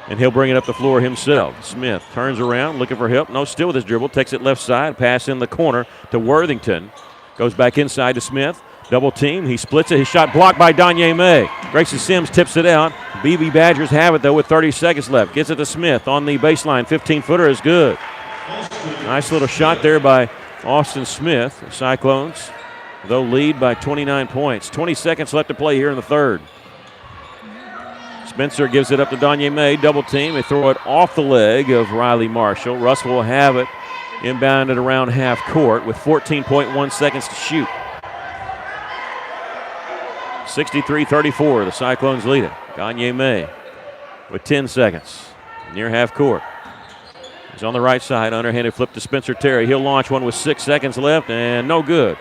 And he'll bring it up the floor himself. Smith turns around, looking for help. No, still with his dribble. Takes it left side. Pass in the corner to Worthington. Goes back inside to Smith. Double team. He splits it. His shot blocked by Danye May. Grayson Sims tips it out. Beebe Badgers have it, though, with 30 seconds left. Gets it to Smith on the baseline. 15-footer is good. Nice little shot there by Austin Smith. The Cyclones, they'll lead by 29 points. 20 seconds left to play here in the third. Spencer gives it up to Danye May. Double team. They throw it off the leg of Riley Marshall. Russell will have it inbounded around half court with 14.1 seconds to shoot. 63-34. The Cyclones lead it. Danye May with 10 seconds near half court. He's on the right side. Underhanded flip to Spencer Terry. He'll launch one with 6 seconds left, and no good.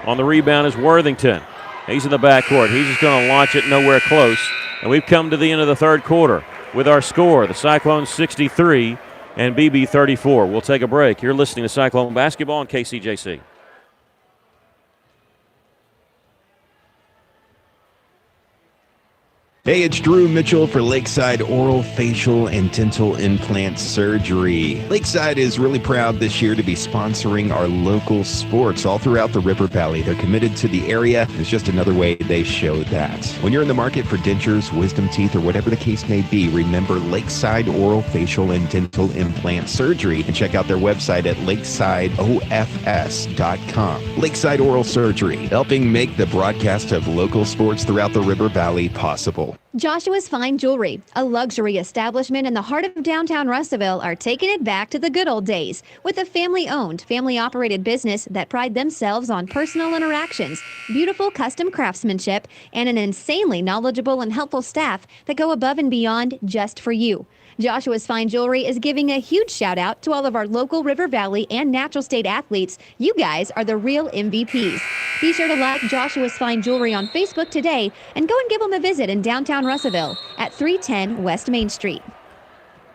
On the rebound is Worthington. He's in the backcourt. He's just going to launch it nowhere close. And we've come to the end of the third quarter with our score. The Cyclones 63 and BB 34. We'll take a break. You're listening to Cyclone Basketball on KCJC. Hey, it's Drew Mitchell for Lakeside Oral, Facial, and Dental Implant Surgery. Lakeside is really proud this year to be sponsoring our local sports all throughout the River Valley. They're committed to the area. It's just another way they show that. When you're in the market for dentures, wisdom teeth, or whatever the case may be, remember Lakeside Oral, Facial, and Dental Implant Surgery, and check out their website at lakesideofs.com. Lakeside Oral Surgery, helping make the broadcast of local sports throughout the River Valley possible. Joshua's Fine Jewelry, a luxury establishment in the heart of downtown Russellville, are taking it back to the good old days with a family-owned, family-operated business that pride themselves on personal interactions, beautiful custom craftsmanship, and an insanely knowledgeable and helpful staff that go above and beyond just for you. Joshua's Fine Jewelry is giving a huge shout out to all of our local River Valley and Natural State athletes. You guys are the real MVPs. Be sure to like Joshua's Fine Jewelry on Facebook today and go and give them a visit in downtown Russellville at 310 West Main Street.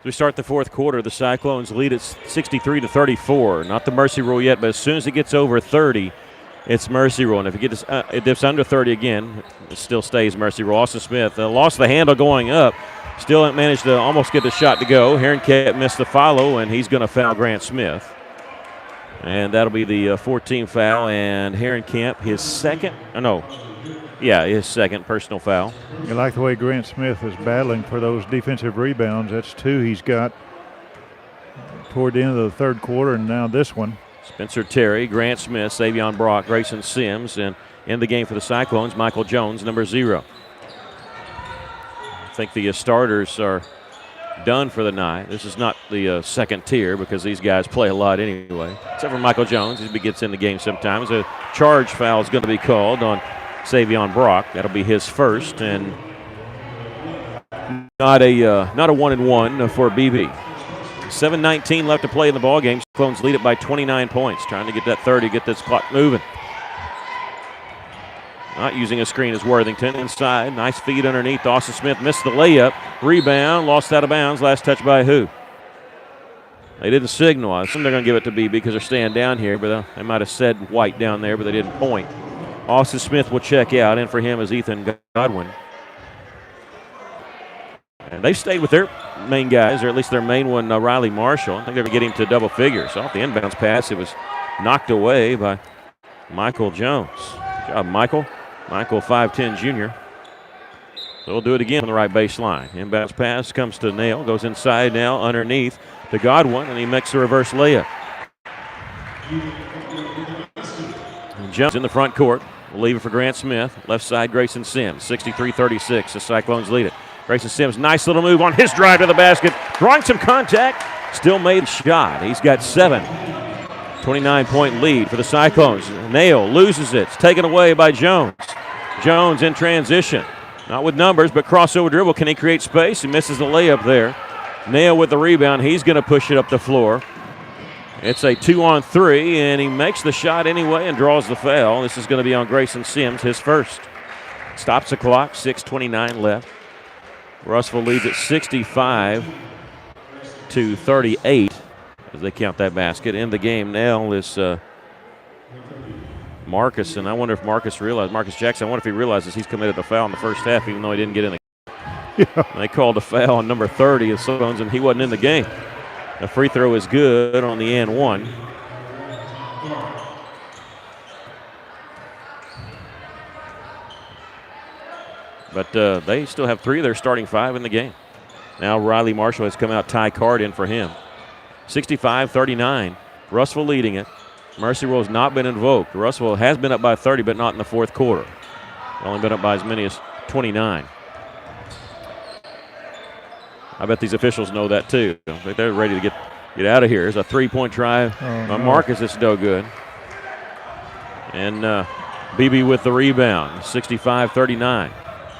We start the fourth quarter. The Cyclones lead at 63-34. Not the mercy rule yet, but as soon as it gets over 30, it's mercy rule. And if it dips under 30 again, it still stays mercy rule. Austin Smith lost the handle going up. Still managed to almost get the shot to go. Herrenkamp missed the follow, and he's going to foul Grant Smith. And that'll be the 14th foul, and Herrenkamp, his second personal foul. You like the way Grant Smith is battling for those defensive rebounds. That's 2 he's got toward the end of the third quarter, and now this one. Spencer Terry, Grant Smith, Savion Brock, Grayson Sims, and in the game for the Cyclones, Michael Jones, number 0. I think the starters are done for the night. This is not the second tier because these guys play a lot anyway, except for Michael Jones. He gets in the game sometimes. A charge foul is going to be called on Savion Brock. That'll be his first, and not a 1-and-1 for Beebe. 7:19 left to play in the ball game. Cyclones lead it by 29 points. Trying to get that 30, get this clock moving. Not using a screen is Worthington. Inside, nice feed underneath. Austin Smith missed the layup. Rebound, lost out of bounds. Last touch by who? They didn't signal. I assume they're going to give it to Beebe because they're staying down here, but they might have said white down there, but they didn't point. Austin Smith will check out, and for him is Ethan Godwin. And they've stayed with their main guys, or at least their main one, Riley Marshall. I think they're going to get him to double figures. Off the inbounds pass, it was knocked away by Michael Jones. Good job, Michael. Michael, 5'10 junior. So we'll do it again on the right baseline. Inbounds pass comes to Nail, goes inside now, underneath to Godwin, and he makes the reverse layup. And Jones in the front court. We'll leave it for Grant Smith. Left side, Grayson Sims, 63-36. The Cyclones lead it. Grayson Sims, nice little move on his drive to the basket. Drawing some contact, still made the shot. He's got 7. 29-point lead for the Cyclones. Nail loses it. It's taken away by Jones. Jones in transition. Not with numbers, but crossover dribble. Can he create space? He misses the layup there. Nail with the rebound. He's going to push it up the floor. It's a 2-on-3, and he makes the shot anyway and draws the foul. This is going to be on Grayson Sims, his first. Stops the clock, 6:29 left. Russellville leads at 65-38 as they count that basket. In the game now is Marcus, and I wonder if Marcus Jackson, I wonder if he realizes he's committed a foul in the first half even though he didn't get in the game. Yeah. They called a foul on number 30 of Cyclones, and he wasn't in the game. The free throw is good on the and one. But they still have 3 of their starting 5 in the game. Now Riley Marshall has come out, Ty Card in for him. 65-39. Russellville leading it. Mercy Rule has not been invoked. Russellville has been up by 30, but not in the fourth quarter. Only been up by as many as 29. I bet these officials know that too. I think they're ready to get out of here. There's a 3-point try by Marcus. It's no good. And Beebe with the rebound. 65-39.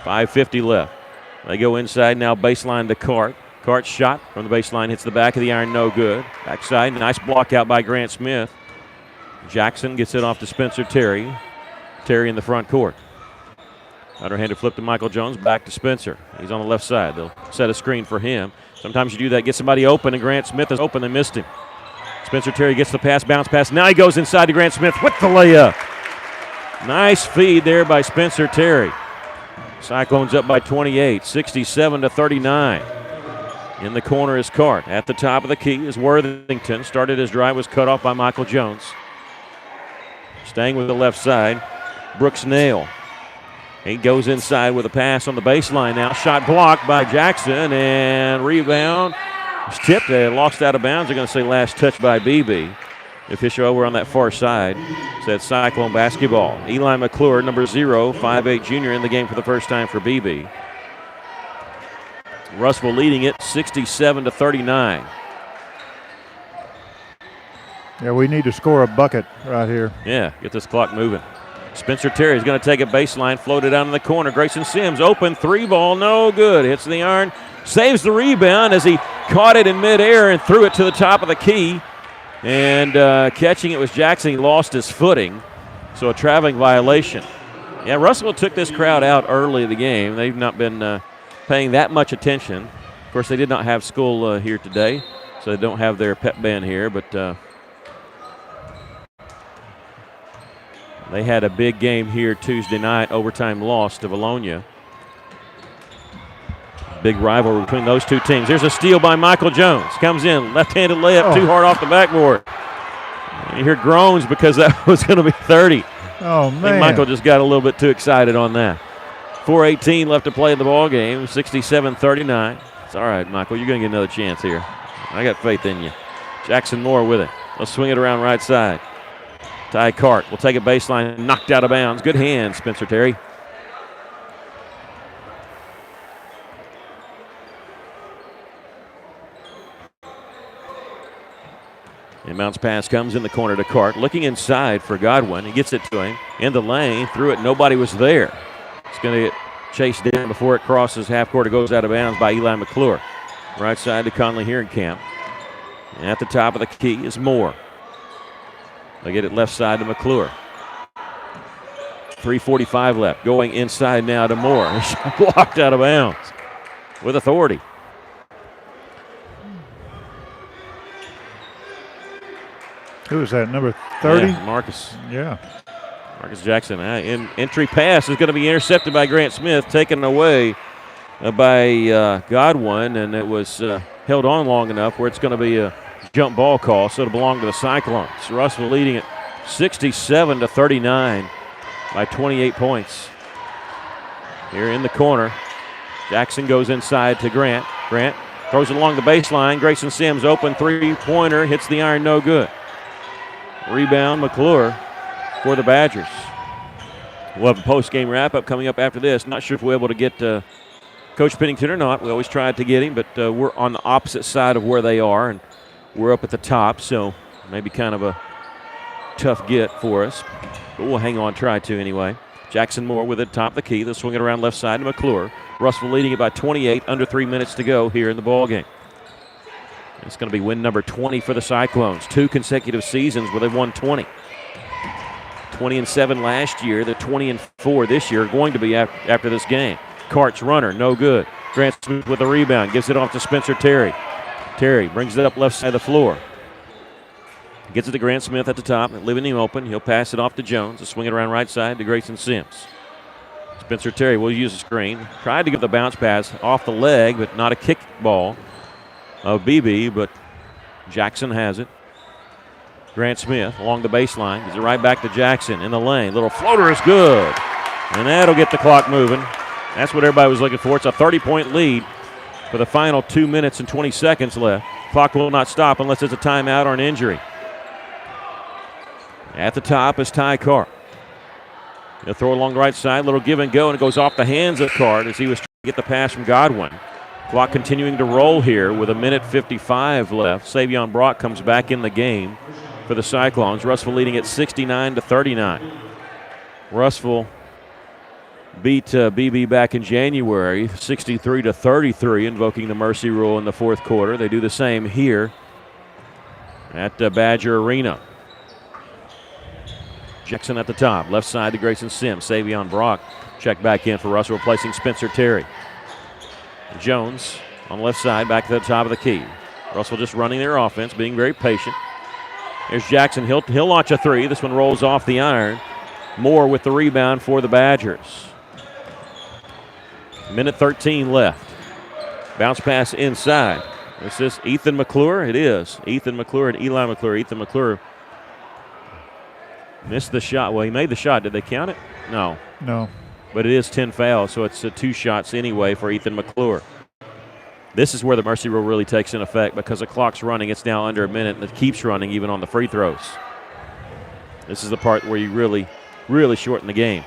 5:50 left. They go inside now, baseline to Cart. Cart's shot from the baseline hits the back of the iron, no good. Backside, nice block out by Grant Smith. Jackson gets it off to Spencer Terry. Terry in the front court. Underhanded flip to Michael Jones, back to Spencer. He's on the left side. They'll set a screen for him. Sometimes you do that, get somebody open, and Grant Smith is open. They missed him. Spencer Terry gets the pass, bounce pass. Now he goes inside to Grant Smith with the layup. Nice feed there by Spencer Terry. Cyclones up by 28, 67-39. In the corner is Cart. At the top of the key is Worthington. Started his drive, was cut off by Michael Jones. Staying with the left side, Brooks Nail. He goes inside with a pass on the baseline now. Shot blocked by Jackson, and rebound. It's tipped, lost out of bounds. They're going to say last touch by Beebe. The official over on that far side said Cyclone basketball. Eli McClure, number 0, 5'8 junior, in the game for the first time for Beebe. Russellville leading it 67-39. Yeah, we need to score a bucket right here. Yeah, get this clock moving. Spencer Terry is going to take a baseline, float it down in the corner. Grayson Sims, open, 3-ball, no good. Hits the iron, saves the rebound as he caught it in midair and threw it to the top of the key. And catching it was Jackson. He lost his footing, so a traveling violation. Yeah, Russellville took this crowd out early in the game. They've not been paying that much attention. Of course, they did not have school here today, so they don't have their pep band here, but they had a big game here Tuesday night, overtime loss to Bologna. big rivalry between those two teams. There's a steal by Michael Jones. Comes in, left-handed layup, too hard off the backboard. And you hear groans because that was going to be 30. Oh, I think man. Michael just got a little bit too excited on that. 4:18 left to play in the ball game, 67-39. It's all right, Michael. You're going to get another chance here. I got faith in you. Jackson Moore with it. Let's swing it around right side. Ty Cart will take a baseline, knocked out of bounds. Good hand, Spencer Terry. Inbounds pass comes in the corner to Cart. Looking inside for Godwin. He gets it to him. In the lane. Threw it. Nobody was there. It's going to get chased down before it crosses half court. It goes out of bounds by Eli McClure. Right side to Conley Heerenkamp. And at the top of the key is Moore. They get it left side to McClure. 3:45 left. Going inside now to Moore. Blocked out of bounds with authority. Who is that, number 30? Yeah, Marcus. Yeah. Marcus Jackson. Entry pass is going to be intercepted by Grant Smith, taken away by Godwin, and it was held on long enough where it's going to be a jump ball call, so it'll belong to the Cyclones. Russell leading it 67-39 by 28 points. Here in the corner, Jackson goes inside to Grant. Grant throws it along the baseline. Grayson Sims open three-pointer, hits the iron, no good. Rebound, McClure for the Badgers. We'll have a post-game wrap-up coming up after this. Not sure if we're able to get Coach Pennington or not. We always try to get him, but we're on the opposite side of where they are, and we're up at the top, so maybe kind of a tough get for us. But we'll hang on, try to anyway. Jackson Moore with it, top of the key. They'll swing it around left side to McClure. Russell leading it by 28, under 3 minutes to go here in the ballgame. It's going to be win number 20 for the Cyclones. 2 consecutive seasons where they've won 20. 20-7 last year. They're 20-4 this year, going to be after this game. Cart's runner, no good. Grant Smith with a rebound, gives it off to Spencer Terry. Terry brings it up left side of the floor. Gets it to Grant Smith at the top, leaving him open. He'll pass it off to Jones. He'll swing it around right side to Grayson Sims. Spencer Terry will use a screen. Tried to give the bounce pass off the leg, but not a kick ball of Beebe, but Jackson has it. Grant Smith along the baseline. Gives it right back to Jackson in the lane. Little floater is good. And that'll get the clock moving. That's what everybody was looking for. It's a 30-point lead for the final 2 minutes and 20 seconds left. Clock will not stop unless it's a timeout or an injury. At the top is Ty Cart. He'll throw it along the right side. Little give and go, and it goes off the hands of Cart as he was trying to get the pass from Godwin. Clock continuing to roll here with 1:55 left. Savion Brock comes back in the game for the Cyclones. Russell leading at 69-39. Russell beat BB back in January, 63-33, invoking the mercy rule in the fourth quarter. They do the same here at Badger Arena. Jackson at the top, left side to Grayson Sims. Savion Brock check back in for Russell, replacing Spencer Terry. Jones on the left side, back to the top of the key. Russell just running their offense, being very patient. There's Jackson. He'll launch a three. This one rolls off the iron. Moore with the rebound for the Badgers. 1:13 left. Bounce pass inside. Is this Ethan McClure? It is. Ethan McClure and Eli McClure. Ethan McClure missed the shot. Well, he made the shot. Did they count it? No. No. But it is 10 fouls, so it's 2 shots anyway for Ethan McClure. This is where the mercy rule really takes in effect because the clock's running. It's now under a minute, and it keeps running even on the free throws. This is the part where you really, really shorten the game.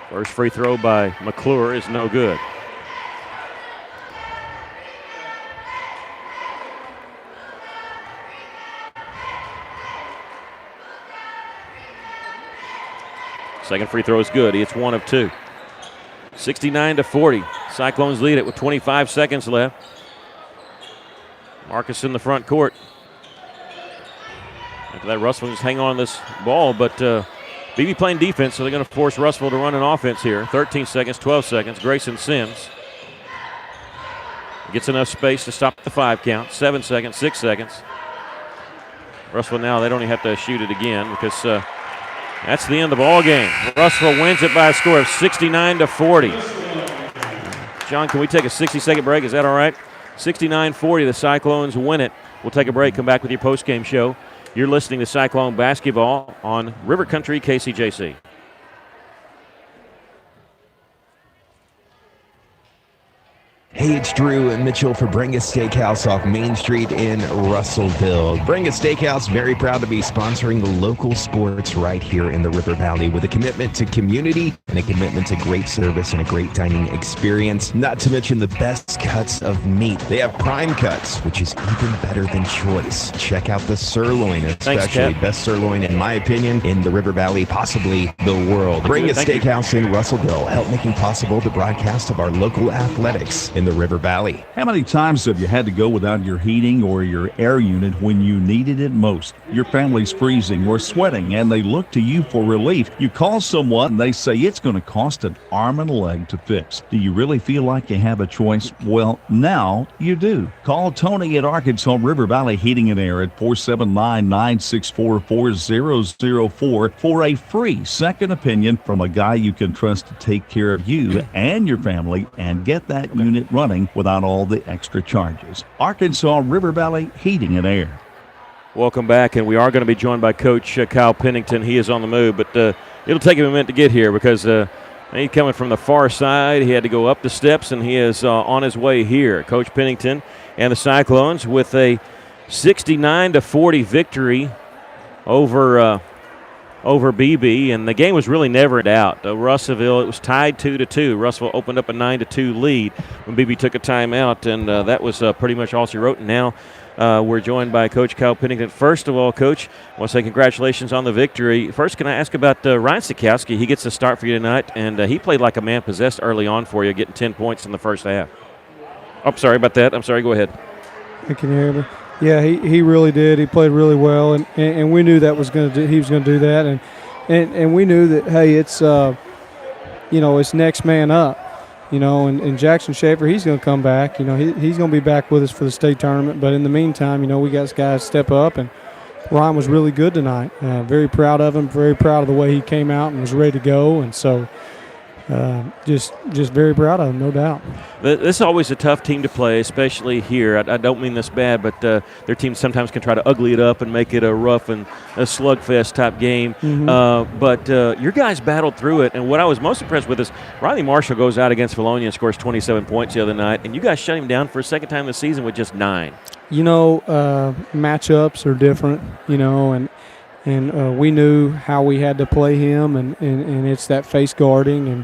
First free throw by McClure is no good. Second free throw is good. It's 1 of 2. 69-40. Cyclones lead it with 25 seconds left. Marcus in the front court. After that, Russell just hang on this ball, but Beebe playing defense, so they're going to force Russell to run an offense here. 13 seconds, 12 seconds. Grayson Sims gets enough space to stop the 5 count. 7 seconds, 6 seconds. Russell now, they don't even have to shoot it again because That's the end of the ball game. Russellville wins it by a score of 69-40. John, can we take a 60-second break? Is that all right? 69-40, the Cyclones win it. We'll take a break, come back with your post-game show. You're listening to Cyclone Basketball on River Country KCJC. Hey, it's Drew and Mitchell for Bringa Steakhouse off Main Street in Russellville. Bringa Steakhouse, very proud to be sponsoring the local sports right here in the River Valley with a commitment to community and a commitment to great service and a great dining experience, not to mention the best cuts of meat. They have prime cuts, which is even better than choice. Check out the sirloin, especially best sirloin, in my opinion, in the River Valley, possibly the world. Bringa Steakhouse in Russellville, help making possible the broadcast of our local athletics in the River Valley. How many times have you had to go without your heating or your air unit when you needed it most? Your family's freezing or sweating and they look to you for relief. You call someone and they say it's going to cost an arm and a leg to fix. Do you really feel like you have a choice? Well, now you do. Call Tony at Arkansas River Valley Heating and Air at 479-964-4004 for a free second opinion from a guy you can trust to take care of you and your family and get that unit running without all the extra charges. Arkansas River Valley Heating and Air. Welcome back, and we are going to be joined by Coach Kyle Pennington. He is on the move, but it'll take him a minute to get here because he's coming from the far side. He had to go up the steps, and he is on his way here. Coach Pennington and the Cyclones with a 69-40 victory over Beebe, and the game was really never in doubt. Russellville, it was tied 2-2. Russellville opened up a 9-2 lead when Beebe took a timeout, and that was pretty much all she wrote. And now we're joined by Coach Kyle Pennington. First of all, Coach, I want to say congratulations on the victory. First, can I ask about Ryan Sikowski? He gets a start for you tonight, and he played like a man possessed early on for you, getting 10 points in the first half. Oh, sorry about that. I'm sorry. Go ahead. Can you hear me? Yeah, he really did. He played really well, and we knew that he was going to do that, and we knew that, hey, it's it's next man up, and Jackson Schaefer, he's going to come back. He's going to be back with us for the state tournament. But in the meantime, we got guys step up, and Ryan was really good tonight. Very proud of him. Very proud of the way he came out and was ready to go, and so. Just very proud of them, no doubt. This is always a tough team to play, especially here. I don't mean this bad, but their teams sometimes can try to ugly it up and make it a rough and a slugfest type game. Mm-hmm. But your guys battled through it, and what I was most impressed with is Riley Marshall goes out against Bologna and scores 27 points the other night, and you guys shut him down for a second time this season with just 9. Matchups are different, and we knew how we had to play him, and it's that face guarding. And,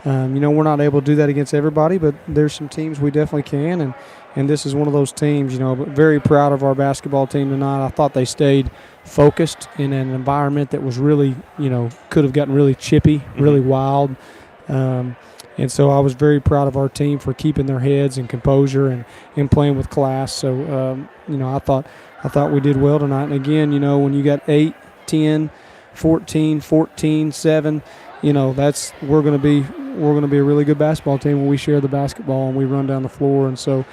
we're not able to do that against everybody, but there's some teams we definitely can, and this is one of those teams, but very proud of our basketball team tonight. I thought they stayed focused in an environment that was really, could have gotten really chippy, really wild. And so I was very proud of our team for keeping their heads and composure and playing with class. So, I thought we did well tonight. And again, when you got 8, 10, 14, 14, 7, we're going to be a really good basketball team when we share the basketball and we run down the floor. And so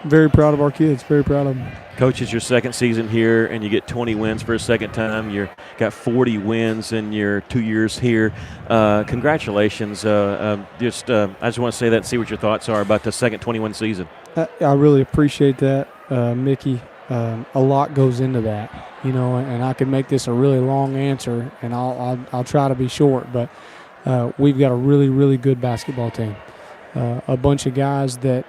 very proud of our kids, very proud of them. Coach, it's your second season here, and you get 20 wins for a second time. You've got 40 wins in your 2 years here. Congratulations. I just want to say that and see what your thoughts are about the second 21 season. I really appreciate that, Mickey. A lot goes into that, and I could make this a really long answer, and I'll try to be short, but we've got a really, really good basketball team. A bunch of guys that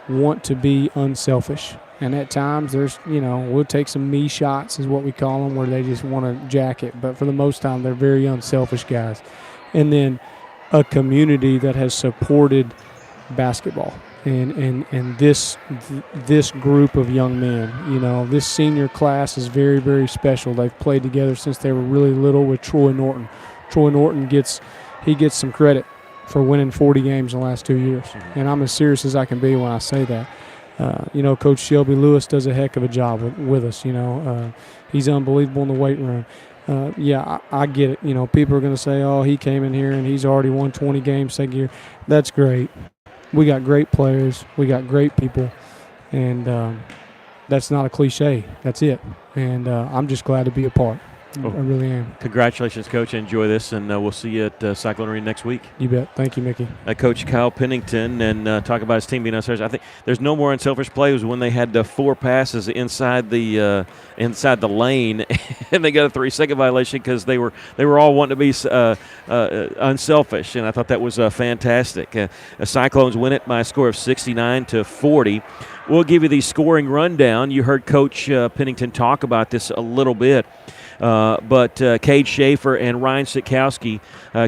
want to be unselfish. And at times there's, we'll take some me shots is what we call them, where they just want to jack it. But for the most time, they're very unselfish guys. And then a community that has supported basketball. And this group of young men, this senior class is very, very special. They've played together since they were really little with Troy Norton. Troy Norton gets some credit for winning 40 games in the last 2 years. And I'm as serious as I can be when I say that. Coach Shelby Lewis does a heck of a job with us. He's unbelievable in the weight room. I get it. People are going to say, oh, he came in here and he's already won 20 games second year. That's great. We got great players. We got great people. And that's not a cliche. That's it. And I'm just glad to be a part. Well, I really am. Congratulations, Coach. Enjoy this, and we'll see you at Cyclone Arena next week. You bet. Thank you, Mickey. Coach Kyle Pennington, and talk about his team being unselfish. I think there's no more unselfish play was when they had 4 passes inside the lane, and they got a 3-second violation because they were all wanting to be unselfish, and I thought that was fantastic. Cyclones win it by a score of 69-40. We'll give you the scoring rundown. You heard Coach Pennington talk about this a little bit. But Cade Schaefer and Ryan Sitkowski,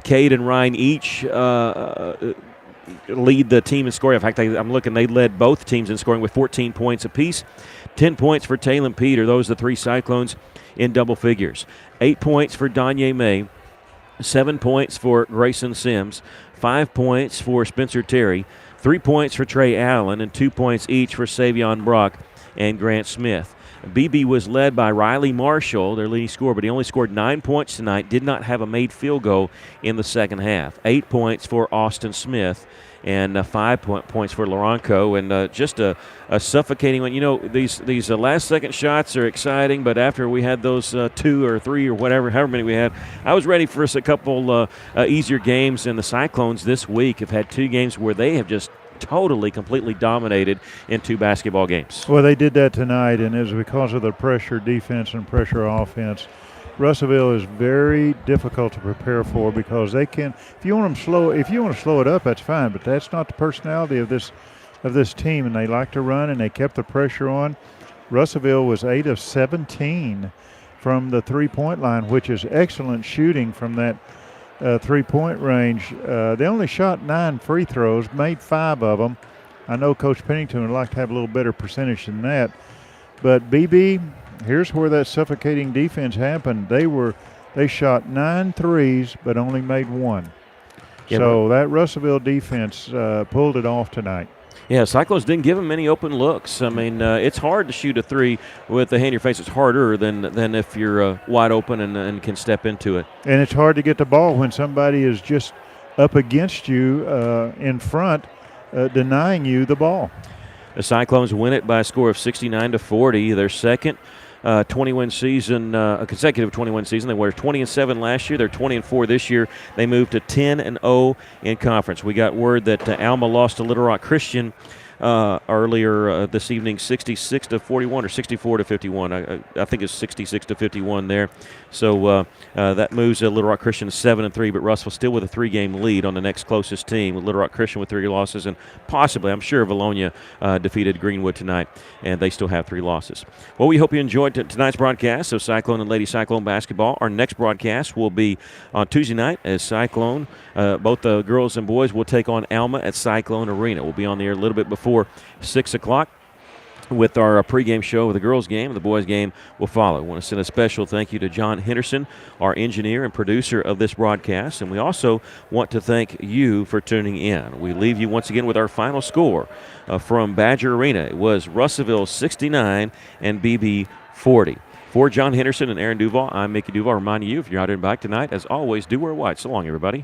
Cade and Ryan each lead the team in scoring. In fact, I'm looking, they led both teams in scoring with 14 points apiece. 10 points for Taylor and Peter. Those are the 3 Cyclones in double figures. 8 points for Danye May. 7 points for Grayson Sims. 5 points for Spencer Terry. 3 points for Trey Allen, and 2 points each for Savion Brock and Grant Smith. Beebe was led by Riley Marshall, their leading scorer, but he only scored 9 points tonight, did not have a made field goal in the second half. 8 points for Austin Smith, and 5 points for Laronco, and just a suffocating one. You know, these last-second shots are exciting, but after we had those 2 or 3 or however many we had, I was ready for us a couple easier games, and the Cyclones this week have had 2 games where they have just totally, completely dominated in 2 basketball games. Well, they did that tonight, and it was because of the pressure defense and pressure offense. Russellville is very difficult to prepare for because they can. If you want to slow it up, that's fine. But that's not the personality of this team, and they like to run, and they kept the pressure on. Russellville was 8 of 17 from the 3-point line, which is excellent shooting from that 3-point range. They only shot 9 free throws, made 5 of them. I know Coach Pennington would like to have a little better percentage than that. But BB, here's where that suffocating defense happened. They shot 9 threes, but only made 1. Yeah, so that Russellville defense pulled it off tonight. Yeah, Cyclones didn't give him many open looks. I mean, it's hard to shoot a 3 with the hand in your face. It's harder than if you're wide open and can step into it. And it's hard to get the ball when somebody is just up against you in front, denying you the ball. The Cyclones win it by a score of 69-40. Their second 21 season, a consecutive 21 season. They were 20-7 last year. They're 20-4 this year. They moved to 10-0 in conference. We got word that Alma lost to Little Rock Christian earlier this evening, 66-41 or 64-51. I think it's 66-51 there. So that moves Little Rock Christian to 7-3, but Russell still with a 3-game lead on the next closest team, with Little Rock Christian with 3 losses, and possibly, I'm sure, Valonia defeated Greenwood tonight, and they still have 3 losses. Well, we hope you enjoyed tonight's broadcast of Cyclone and Lady Cyclone basketball. Our next broadcast will be on Tuesday night as Cyclone, both the girls and boys, will take on Alma at Cyclone Arena. We'll be on the air a little bit before 6 o'clock with our pregame show. The girls' game, the boys' game will follow. I want to send a special thank you to John Henderson, our engineer and producer of this broadcast, and we also want to thank you for tuning in. We leave you once again with our final score from Badger Arena. It was Russellville 69 and Beebe 40. For John Henderson and Aaron Duval, I'm Mickey Duval, reminding you, if you're out and back tonight, as always, do wear white. So long, everybody.